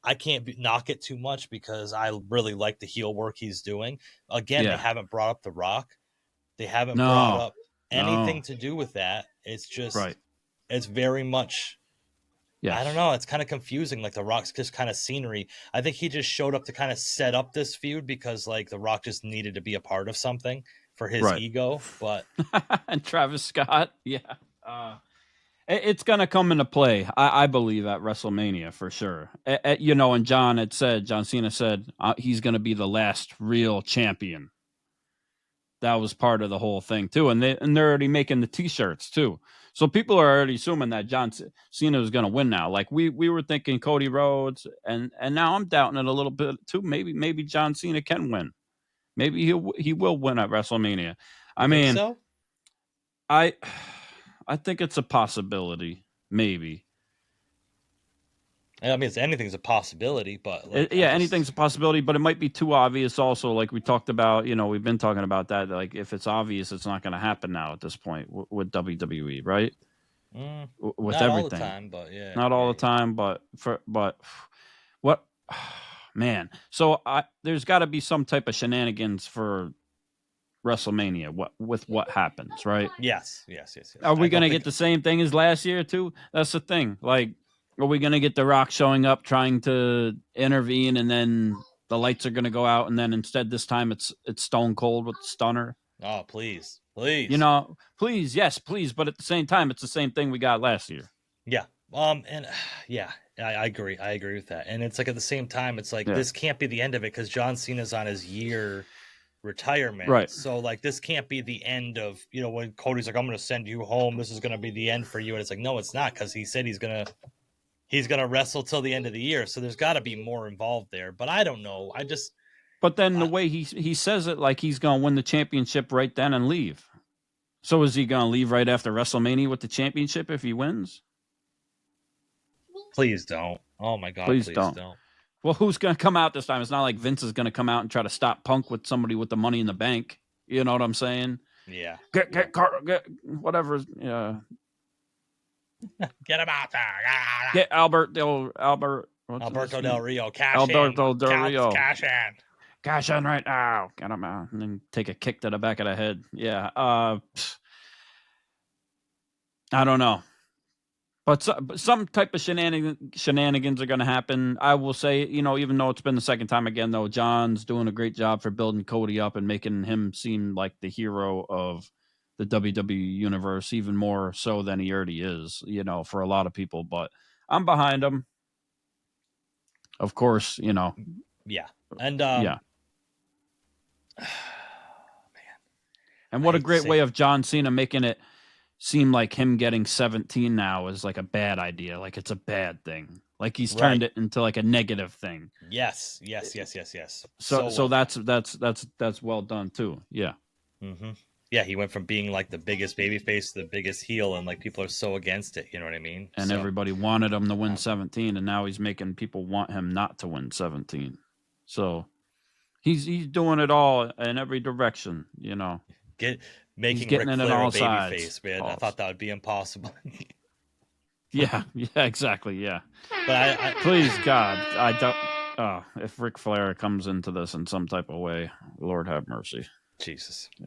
I can't knock it too much because I really like the heel work he's doing. Again, they haven't brought up The Rock. They haven't brought up anything to do with that. It's just, it's very much, I don't know. It's kind of confusing. Like, The Rock's just kind of scenery. I think he just showed up to kind of set up this feud because like The Rock just needed to be a part of something for his ego. But and Travis Scott. It's going to come into play, I believe, at WrestleMania for sure. You know, and John Cena said he's going to be the last real champion. That was part of the whole thing too, and they're already making the T-shirts too. So people are already assuming that John Cena is going to win now. Like we were thinking Cody Rhodes, and now I'm doubting it a little bit too. Maybe John Cena can win. Maybe he will win at WrestleMania. I mean, so? I think it's a possibility. Maybe. I mean, anything's a possibility, but anything's a possibility, but it might be too obvious. Also, like we talked about, you know, we've been talking about that. Like if it's obvious, it's not going to happen now at this point with WWE, right? With not everything, all the time, but yeah, not all the time, but what, man? So there's got to be some type of shenanigans for WrestleMania. What happens, right? Yes. Are we going to get the same thing as last year too? That's the thing. Like, are we going to get The Rock showing up trying to intervene, and then the lights are going to go out, and then instead this time it's Stone Cold with the Stunner? Oh, please. You know, please, yes, please. But at the same time, it's the same thing we got last year. Yeah. And yeah, I agree. I agree with that. And it's like at the same time, it's like this can't be the end of it because John Cena's on his year retirement, right? So like this can't be the end of, you know, when Cody's like, I'm going to send you home. This is going to be the end for you, and it's like, no, it's not, because he said he's gonna wrestle till the end of the year. So there's got to be more involved there. But I don't know. But then the way he says it, like he's going to win the championship right then and leave. So is he going to leave right after WrestleMania with the championship if he wins? Please don't. Oh my God. Please don't. Well, who's going to come out this time? It's not like Vince is going to come out and try to stop Punk with somebody with the Money in the Bank. You know what I'm saying? Yeah. Get whatever. Yeah. Get him out there. Get Alberto Del Rio. Alberto Del Rio. Cash in. Cash in right now. Get him out. And then take a kick to the back of the head. Yeah. I don't know. But some type of shenanigans are going to happen. I will say, you know, even though it's been the second time again, though, John's doing a great job for building Cody up and making him seem like the hero of the WWE universe, even more so than he already is, you know, for a lot of people. But I'm behind him. Of course, you know. Yeah. And, yeah. Man. And what a great way of John Cena making it seem like him getting 17 now is like a bad idea. Like it's a bad thing. Like he's turned it into like a negative thing. Yes. So that's well done too. Yeah. Mm-hmm. Yeah, he went from being like the biggest babyface to the biggest heel, and like people are so against it. You know what I mean? And everybody wanted him to win 17, and now he's making people want him not to win 17. So he's doing it all in every direction. You know, making Ric Flair a babyface, man. I thought that would be impossible. yeah, exactly. Yeah, but I please God, I don't. If Ric Flair comes into this in some type of way, Lord have mercy. Jesus. Yeah.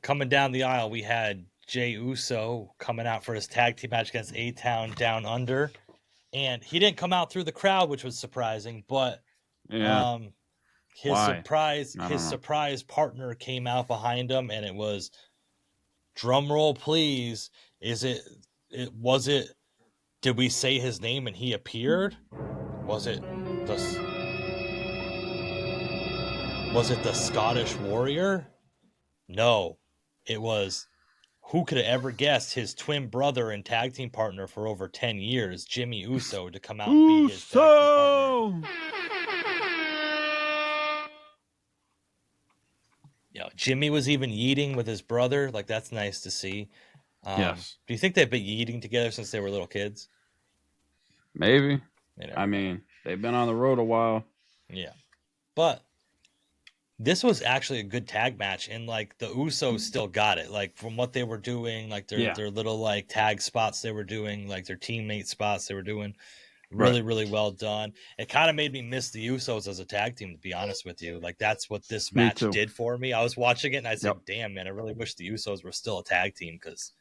Coming down the aisle, we had Jey Uso coming out for his tag team match against A-Town Down Under, and he didn't come out through the crowd, which was surprising. But his surprise partner came out behind him, and it was, drum roll please. Did we say his name and he appeared? Was it the Scottish Warrior? No, it was, who could have ever guessed, his twin brother and tag team partner for over 10 years, Jimmy Uso, to come out and be his tag team partner. Yeah, Jimmy was even yeeting with his brother. Like, that's nice to see. Yes. Do you think they've been yeeting together since they were little kids? Maybe. I mean, they've been on the road a while. Yeah. But this was actually a good tag match, and like the Usos still got it. Like from what they were doing, like their little like tag spots they were doing, like their teammate spots they were doing, really well done. It kind of made me miss the Usos as a tag team, to be honest with you. Like that's what this match did for me. I was watching it and I said, "Damn, man, I really wish the Usos were still a tag team," because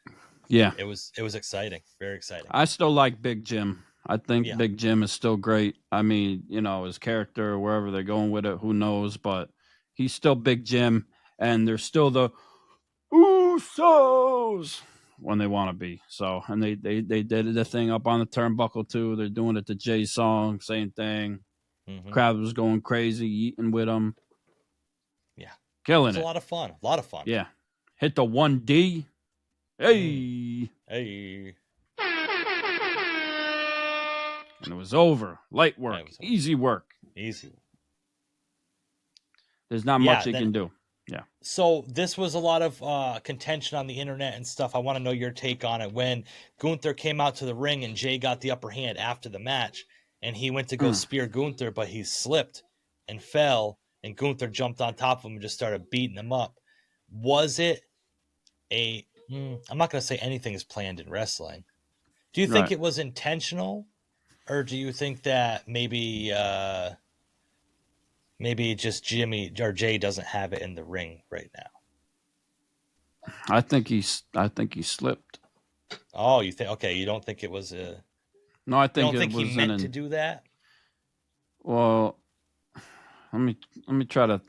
it was exciting, very exciting. I still like Big Jim. I think Big Jim is still great. I mean, you know, his character, wherever they're going with it, who knows, but he's still Big Jim, and there's still the Usos. when they want to be. So, and they did the thing up on the turnbuckle too. They're doing it to Jay's song, same thing. Mm-hmm. Crowd was going crazy, eating with them. Yeah, killing it was a lot of fun. A lot of fun. Yeah, hit the 1D. Hey, hey, and it was over. Light work, easy work, easy. There's not much you can do. Yeah. So this was a lot of contention on the internet and stuff. I want to know your take on it. When Gunther came out to the ring and Jay got the upper hand after the match, and he went to go spear Gunther, but he slipped and fell, and Gunther jumped on top of him and just started beating him up. Was it I'm not going to say anything is planned in wrestling. Do you think it was intentional, or do you think that maybe just Jimmy or Jay doesn't have it in the ring right now? I think he slipped. Oh, you think? Okay, you don't think it was a? No, I think you don't think he meant to do that. Well, let me try to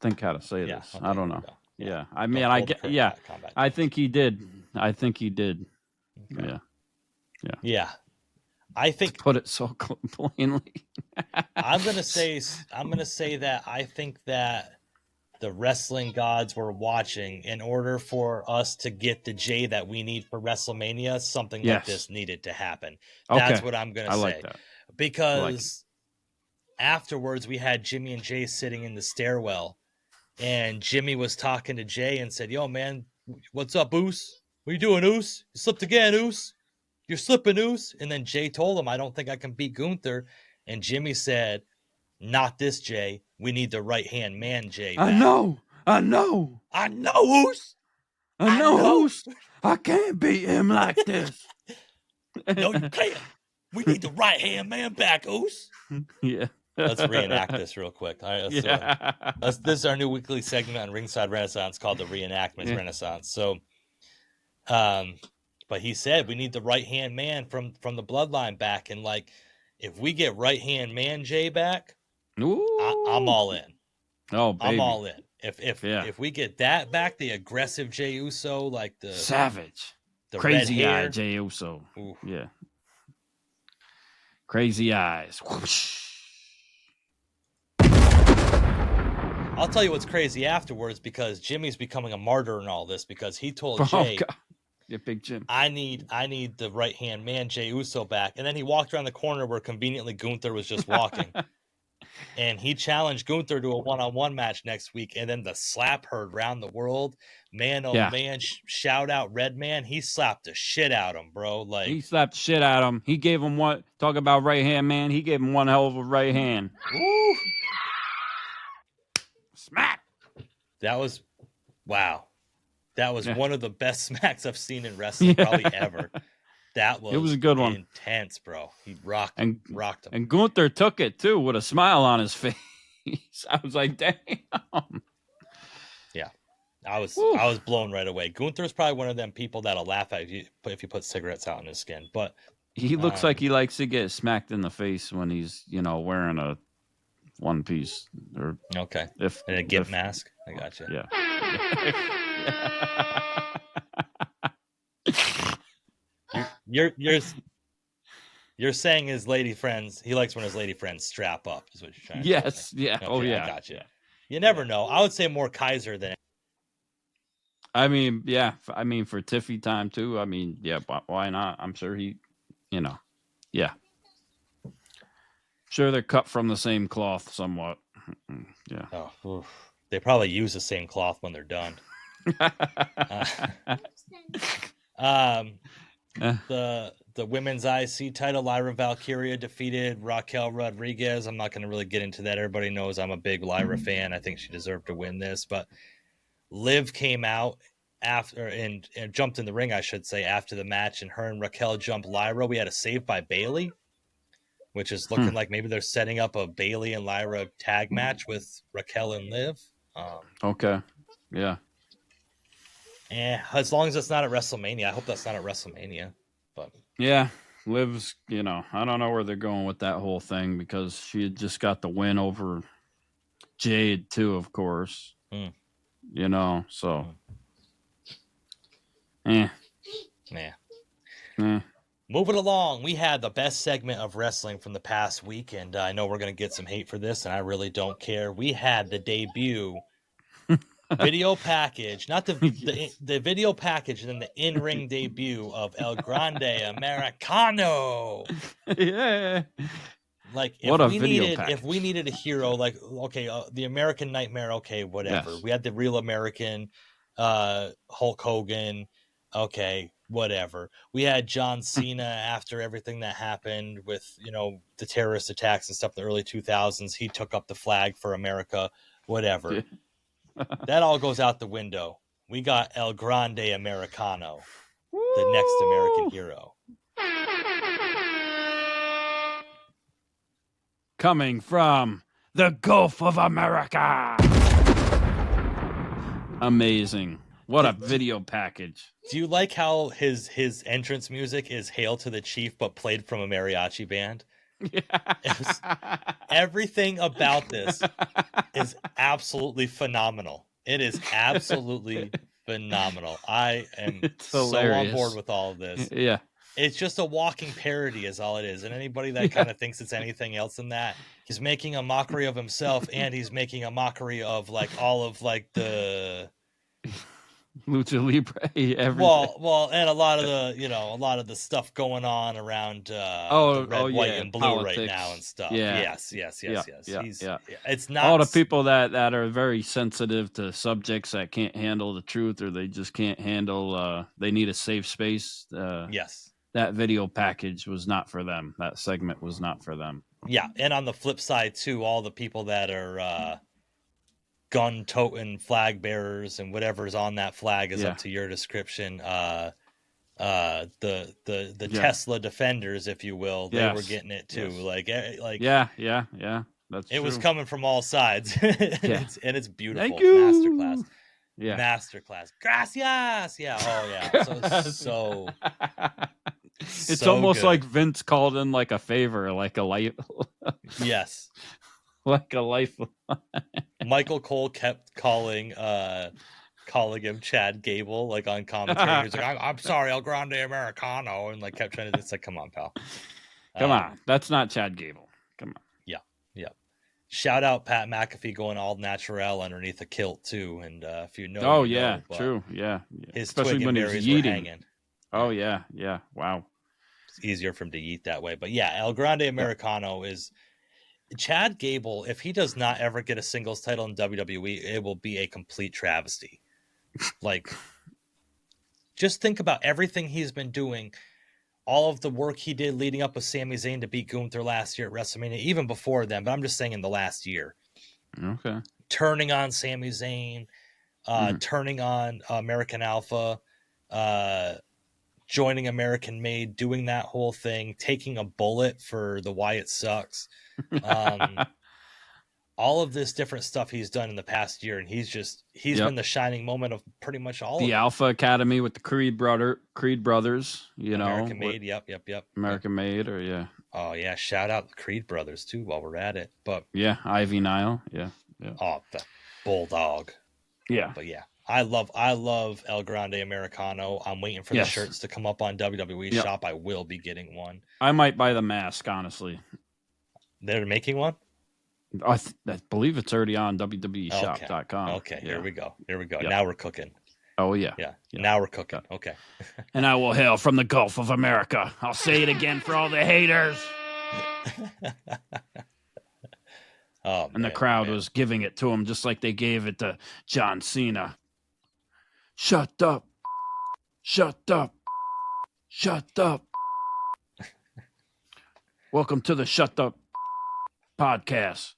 think how to say this. Okay, I don't know. Yeah, I mean, I get. Yeah, I think he did. I think he did. Okay. Yeah. I think to put it so plainly. I'm gonna say that I think that the wrestling gods were watching in order for us to get the Jay that we need for WrestleMania. Something like this needed to happen. That's what I'm gonna say. Like that. Because afterwards we had Jimmy and Jay sitting in the stairwell, and Jimmy was talking to Jay and said, "Yo, man, what's up, Oos? What you doing, Oos? You slipped again, Oos? You're slipping, Oos." And then Jay told him, "I don't think I can beat Gunther." And Jimmy said, "Not this Jay. We need the right-hand man, Jay." I know, Oos. I know, Oos. I can't beat him like this. No, you can't. We need the right-hand man back, Oos. Yeah. Let's reenact this real quick. All right, this is our new weekly segment on Ringside Renaissance called the Reenactment Renaissance. So, but he said we need the right-hand man from the Bloodline back, and like, if we get right-hand man Jay back, I'm all in. Oh, baby. I'm all in. If we get that back, the aggressive Jey Uso, like the savage, the crazy eye Jey Uso. Ooh. Yeah, crazy eyes. Whoosh. I'll tell you what's crazy afterwards, because Jimmy's becoming a martyr in all this, because he told Jay, yeah, Big Jim, I need the right hand man Jey Uso back, and then he walked around the corner where conveniently Gunther was just walking. And he challenged Gunther to a one-on-one match next week, and then the slap heard round the world. Man, oh man, shout out Redman. He slapped the shit out of him, bro. Like, he slapped the shit out of him. He gave him one. Talk about right hand man. He gave him one hell of a right hand. Woo! Smack. That was one of the best smacks I've seen in wrestling probably ever. It was a good one. Intense, bro. He rocked him. And Gunther took it too with a smile on his face. I was like, damn. Yeah. I was blown right away. Gunther's probably one of them people that'll laugh at you if you put cigarettes out in his skin. But he looks like he likes to get smacked in the face when he's, wearing a one piece or and a gimp mask. I got you. Yeah. You're saying his lady friends, he likes when his lady friends strap up, is what you're trying to say. Yeah. Okay, oh yeah. I got you. You never know. I would say more Kaiser than. I mean, yeah. I mean, for Tiffy time too. I mean, yeah. Why not? I'm sure he, yeah. Sure, they're cut from the same cloth somewhat. Yeah. Oh, oof. They probably use the same cloth when they're done. The women's IC title, Lyra Valkyria defeated Raquel Rodriguez. I'm not going to really get into that. Everybody knows I'm a big Lyra fan. I think she deserved to win this, but Liv came out after and jumped in the ring, I should say, after the match, and her and Raquel jumped Lyra. We had a save by Bayley, which is looking like maybe they're setting up a Bayley and Lyra tag match with Raquel and Liv. Okay. Yeah. As long as it's not at WrestleMania. I hope that's not at WrestleMania. But yeah, Liv's, I don't know where they're going with that whole thing, because she had just got the win over Jade too, of course. So. Yeah. Moving along, we had the best segment of wrestling from the past week, and I know we're going to get some hate for this, and I really don't care. We had the debut video package, not the video package, and then the in-ring debut of El Grande Americano. Yeah. Like, if we needed a hero, like, okay, the American Nightmare, okay, whatever. Yes. We had the Real American, Hulk Hogan, okay, whatever. We had John Cena after everything that happened with, the terrorist attacks and stuff in the early 2000s. He took up the flag for America, whatever. Yeah. That all goes out the window. We got El Grande Americano, the next American hero. Coming from the Gulf of America. Amazing. What a video package. Do you like how his entrance music is Hail to the Chief, but played from a mariachi band? Yeah. Everything about this is absolutely phenomenal. It is absolutely phenomenal. I am so on board with all of this. Yeah. It's just a walking parody is all it is. And anybody that kind of thinks it's anything else than that, he's making a mockery of himself, and he's making a mockery of all of the Lucha Libre, everything. Well, and a lot of the stuff going on around the red, white, and blue politics right now and stuff. Yeah. Yes. Yeah. It's not all the people that are very sensitive to subjects that can't handle the truth, or they just can't handle. They need a safe space. Yes. That video package was not for them. That segment was not for them. Yeah, and on the flip side too, all the people that are gun-toting flag bearers and whatever's on that flag is up to your description. The Tesla defenders, if you will, they were getting it too. Yes. Yeah. That's it true. was coming from all sides. It's beautiful. Thank you. Masterclass. Yeah. Masterclass. Gracias. Yeah. Oh yeah. So it's so almost good. like Vince called in like a favor, like a life. Yes. Like a life. Michael Cole kept calling him Chad Gable, like on commentary. He was like, I'm sorry, El Grande Americano, and like kept trying to. It's like, come on, pal. Come on, that's not Chad Gable. Come on. Yeah. Shout out Pat McAfee going all natural underneath a kilt too, and if you know. Oh yeah, true. Yeah. His especially when he's yeeting. hanging. Oh yeah. Wow. It's easier for him to yeet that way, but yeah, El Grande Americano is. Chad Gable, if he does not ever get a singles title in WWE, it will be a complete travesty. Like, just think about everything he's been doing, all of the work he did leading up with Sami Zayn to beat Gunther last year at WrestleMania, even before then, but I'm just saying in the last year. Okay. Turning on Sami Zayn, turning on American Alpha, joining American Made, doing that whole thing, taking a bullet for the Why It Sucks. All of this different stuff he's done in the past year, and he's been the shining moment of pretty much all the of it. Alpha Academy with the Creed brothers, American Made, yep. American Made, or yeah. Oh yeah, shout out the Creed brothers too while we're at it. But yeah, Ivy Nile, yeah. Oh, the Bulldog. Yeah. But yeah, I love El Grande Americano. I'm waiting for the shirts to come up on WWE Shop. I will be getting one. I might buy the mask, honestly. They're making one? I believe it's already on WWEshop.com. Okay, here we go. Yep. Now we're cooking. Oh, yeah. Yeah. Now we're cooking. Okay. And I will hail from the Gulf of America. I'll say it again for all the haters. And the crowd was giving it to him just like they gave it to John Cena. Shut up. Shut up. Shut up. Welcome to the Shut Up podcast.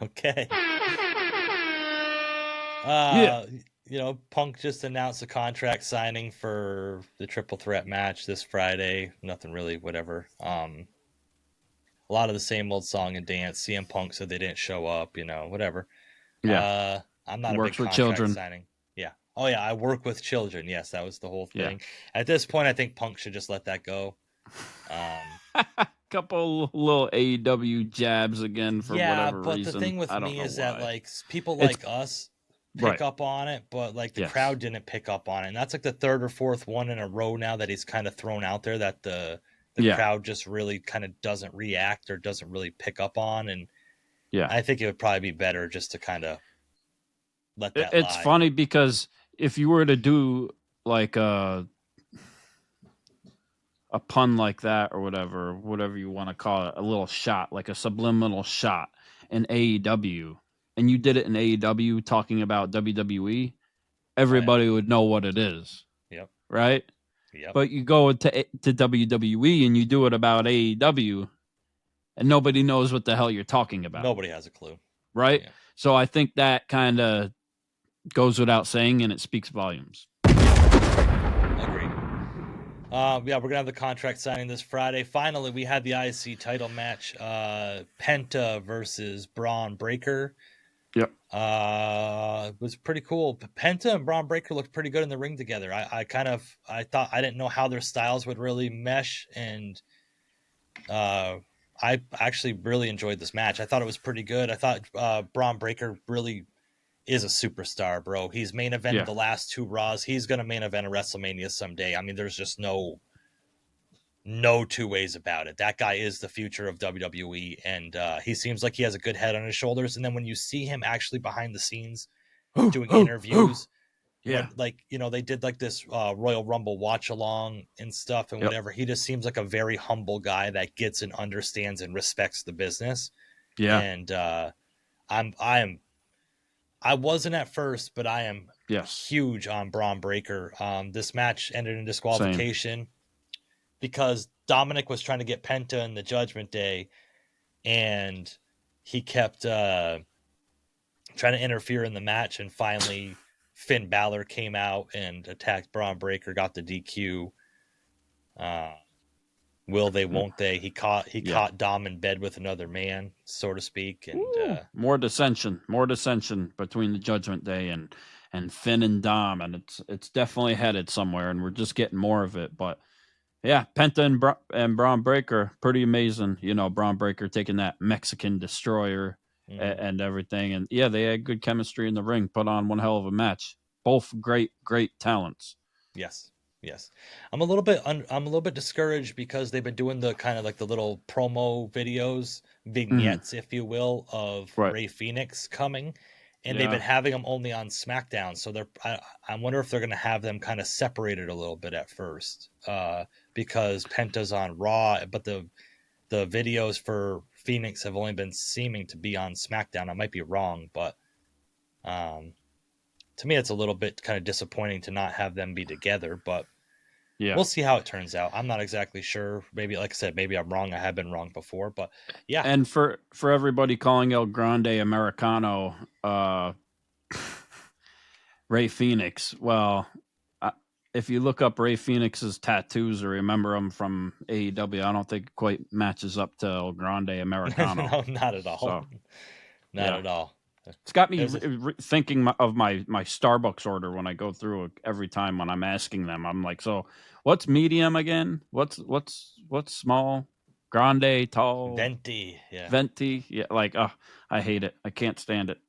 Okay. Punk just announced a contract signing for the triple threat match this Friday. Nothing really, whatever. A lot of the same old song and dance. CM Punk said they didn't show up, whatever. Yeah. I'm not Works a big with contract children. Signing. Yeah. Oh yeah, I work with children. Yes, that was the whole thing. Yeah. At this point, I think Punk should just let that go. Couple little AEW jabs again for whatever reason. Yeah, but the thing with me is that like people like us, pick up on it, but like the crowd didn't pick up on it. And that's like the third or fourth one in a row now that he's kind of thrown out there that the crowd just really kind of doesn't react or doesn't really pick up on. And I think it would probably be better just to kind of let that It's lie. funny because if you were to do like a pun like that or whatever you want to call it, a little shot, like a subliminal shot in AEW, and you did it in AEW talking about WWE, everybody would know what it is. Yep. Right? Yep. But you go to WWE and you do it about AEW, and nobody knows what the hell you're talking about. Nobody has a clue. Right? Yeah. So I think that kind of goes without saying, and it speaks volumes. Agreed. We're going to have the contract signing this Friday. Finally, we had the IC title match, Penta versus Bron Breakker. Yep. It was pretty cool. Penta and Bron Breakker looked pretty good in the ring together. I thought I didn't know how their styles would really mesh, and I actually really enjoyed this match. I thought it was pretty good. I thought Bron Breakker really is a superstar, bro. He's main evented the last 2 Raws. He's going to main event a WrestleMania someday. I mean, there's just no two ways about it. That guy is the future of WWE, and he seems like he has a good head on his shoulders. And then when you see him actually behind the scenes doing interviews, they did like this Royal Rumble watch along and stuff and whatever. He just seems like a very humble guy that gets and understands and respects the business. Yeah. And I wasn't at first, but I am huge on Bron Breakker. This match ended in disqualification because Dominic was trying to get Penta in the Judgment Day, and he kept trying to interfere in the match, and finally Finn Balor came out and attacked Bron Breakker, got the DQ. Will they, won't they? He caught Dom in bed with another man, so to speak. And more dissension between the Judgment Day and Finn and Dom, and it's definitely headed somewhere, and we're just getting more of it. But yeah, Penta and Bron Breakker, pretty amazing. You know, Bron Breakker taking that Mexican destroyer and everything, and they had good chemistry in the ring. Put on one hell of a match. Both great talents. Yes. I'm a little bit discouraged because they've been doing the kind of like the little promo videos, vignettes, if you will, of Rey Fenix coming, and they've been having them only on Smackdown. So I wonder if they're going to have them kind of separated a little bit at first, because Penta's on Raw, but the videos for Phoenix have only been seeming to be on Smackdown. I might be wrong, but to me, it's a little bit kind of disappointing to not have them be together, but we'll see how it turns out. I'm not exactly sure. Maybe, like I said, maybe I'm wrong. I have been wrong before, but yeah. And for everybody calling El Grande Americano Rey Fenix, well, if you look up Rey Fenix's tattoos or remember them from AEW, I don't think it quite matches up to El Grande Americano. No, not at all. So, not at all. It's got me thinking of my Starbucks order when I go through it every time when I'm asking them. I'm like, so what's medium again? What's small? Grande, tall? Venti. Yeah. Venti. Yeah. Like, I hate it. I can't stand it.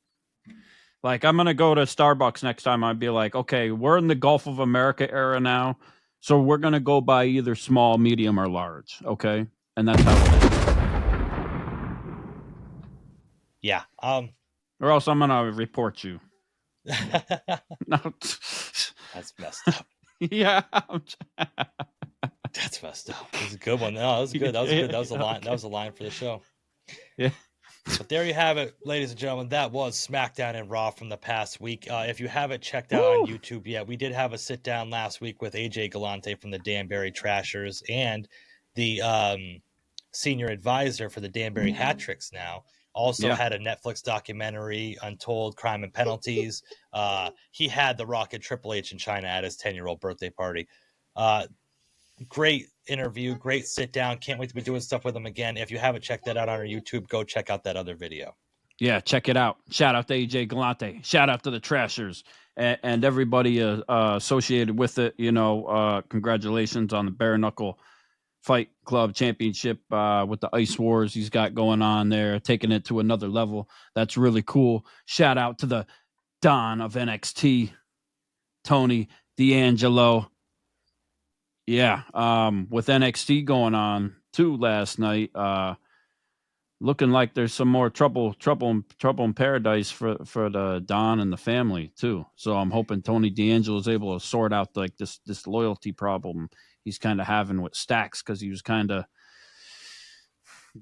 Like, I'm going to go to Starbucks next time. I'd be like, okay, we're in the Gulf of America era now. So we're going to go by either small, medium, or large. Okay. And that's how it is. Yeah. Or else I'm going to report you. No. That's messed up. Yeah. That's messed up. It was a good one. No, that was good. That was good. That was a line. That was a line for the show. Yeah. But there you have it, ladies and gentlemen. That was SmackDown and Raw from the past week. If you haven't checked out on YouTube yet, we did have a sit down last week with AJ Galante from the Danbury Trashers and the senior advisor for the Danbury Hat Tricks now. Also had a Netflix documentary, Untold Crime and Penalties. He had The Rock and Triple H in China at his 10-year-old birthday party. Great interview, great sit down. Can't wait to be doing stuff with him again. If you haven't checked that out on our YouTube, go check out that other video. Yeah, check it out. Shout out to AJ Galante. Shout out to the Trashers and everybody associated with it. You know, congratulations on the Bare Knuckle Fight Club Championship with the Ice Wars he's got going on there, taking it to another level. That's really cool. Shout out to the Don of NXT, Tony D'Angelo. Yeah, with NXT going on too last night, looking like there's some more trouble in paradise for the Don and the family too. So I'm hoping Tony D'Angelo is able to sort out like this loyalty problem he's kind of having with Stacks, because he was kind of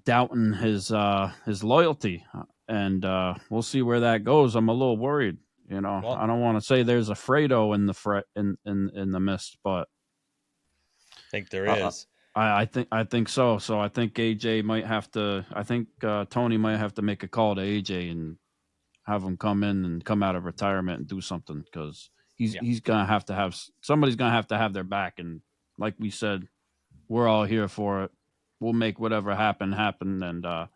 doubting his loyalty, and we'll see where that goes. I'm a little worried. Well, I don't want to say there's a Fredo in the mist, but I think there is. I think so. So I think AJ might have to. I think Tony might have to make a call to AJ and have him come in and come out of retirement and do something, because he's gonna have to have somebody's gonna have their back. And like we said, we're all here for it. We'll make whatever happen, and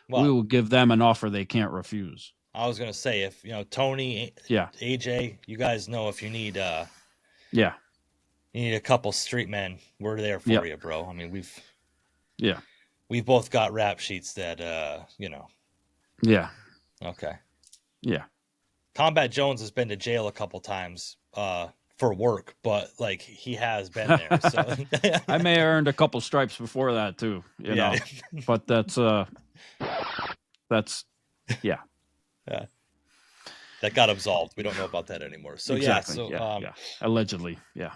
we will give them an offer they can't refuse. I was gonna say, if Tony, AJ, you guys know if you need you need a couple street men, we're there for you, bro. I mean, we've both got rap sheets that Yeah. Okay. Yeah. Kombat Jones has been to jail a couple times for work, but like he has been there. So I may have earned a couple stripes before that too, you know. But that's yeah. That got absolved. We don't know about that anymore. So exactly. Allegedly, yeah.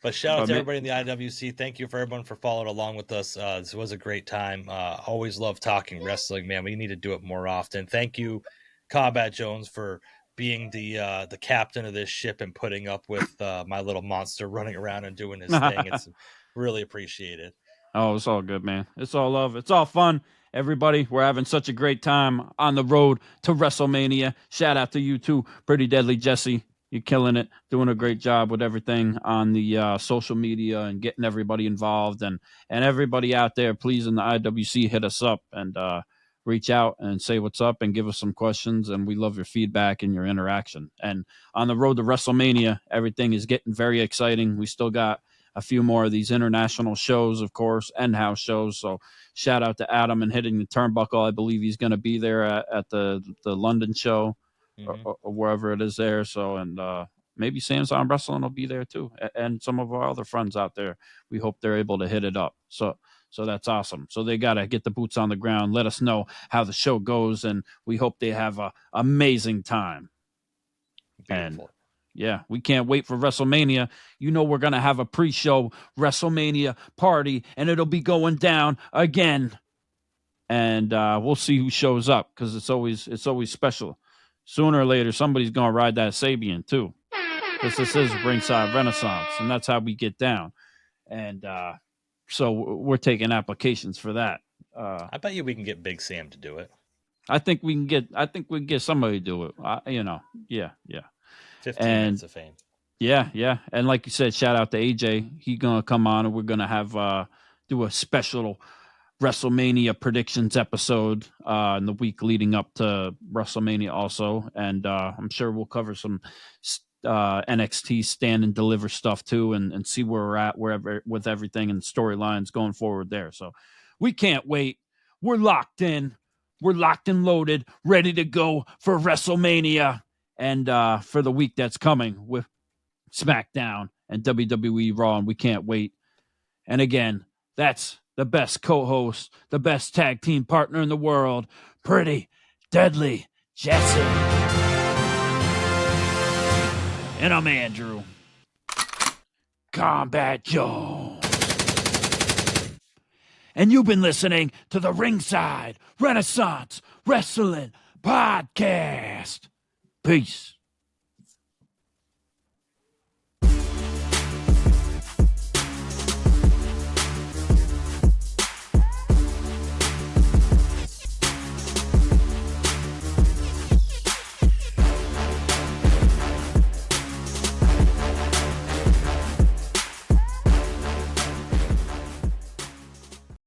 But shout out to everybody in the IWC. Thank you for everyone for following along with us. This was a great time. Always love talking wrestling, man. We need to do it more often. Thank you, Kombat Jones, for being the captain of this ship and putting up with my little monster running around and doing his thing. It's really appreciated. Oh, it's all good, man. It's all love. It's all fun. Everybody, we're having such a great time on the road to WrestleMania. Shout out to you too, Pretty Deadly Jesse. You're killing it, doing a great job with everything on the social media and getting everybody involved. And everybody out there, please, in the IWC, hit us up and reach out and say what's up and give us some questions. And we love your feedback and your interaction. And on the road to WrestleMania, everything is getting very exciting. We still got a few more of these international shows, of course, and house shows. So shout out to Adam and Hitting the Turnbuckle. I believe he's going to be there at the London show. Or wherever it is there. So, and maybe Sam's Arm Wrestling will be there too. And some of our other friends out there, we hope they're able to hit it up. So that's awesome. So they got to get the boots on the ground. Let us know how the show goes. And we hope they have an amazing time. Beautiful. And we can't wait for WrestleMania. We're going to have a pre-show WrestleMania party and it'll be going down again. And we'll see who shows up, because it's always special. Sooner or later, somebody's going to ride that Sabian, too. Because this is Ringside Renaissance, and that's how we get down. And so we're taking applications for that. I bet you we can get Big Sam to do it. I think we can get somebody to do it. Yeah. 15 minutes of fame. Yeah. And like you said, shout out to AJ. He's going to come on, and we're going to have do a special WrestleMania predictions episode in the week leading up to WrestleMania also. And I'm sure we'll cover some NXT stand and deliver stuff too, and see where we're at with everything and storylines going forward there. So we can't wait. We're locked in. We're locked and loaded, ready to go for WrestleMania and for the week that's coming with Smackdown and WWE Raw, and we can't wait. And again, that's the best co-host, the best tag team partner in the world, Pretty Deadly Jesse. And I'm Andrew Kombat Jones. And you've been listening to the Ringside Renaissance Wrestling Podcast. Peace.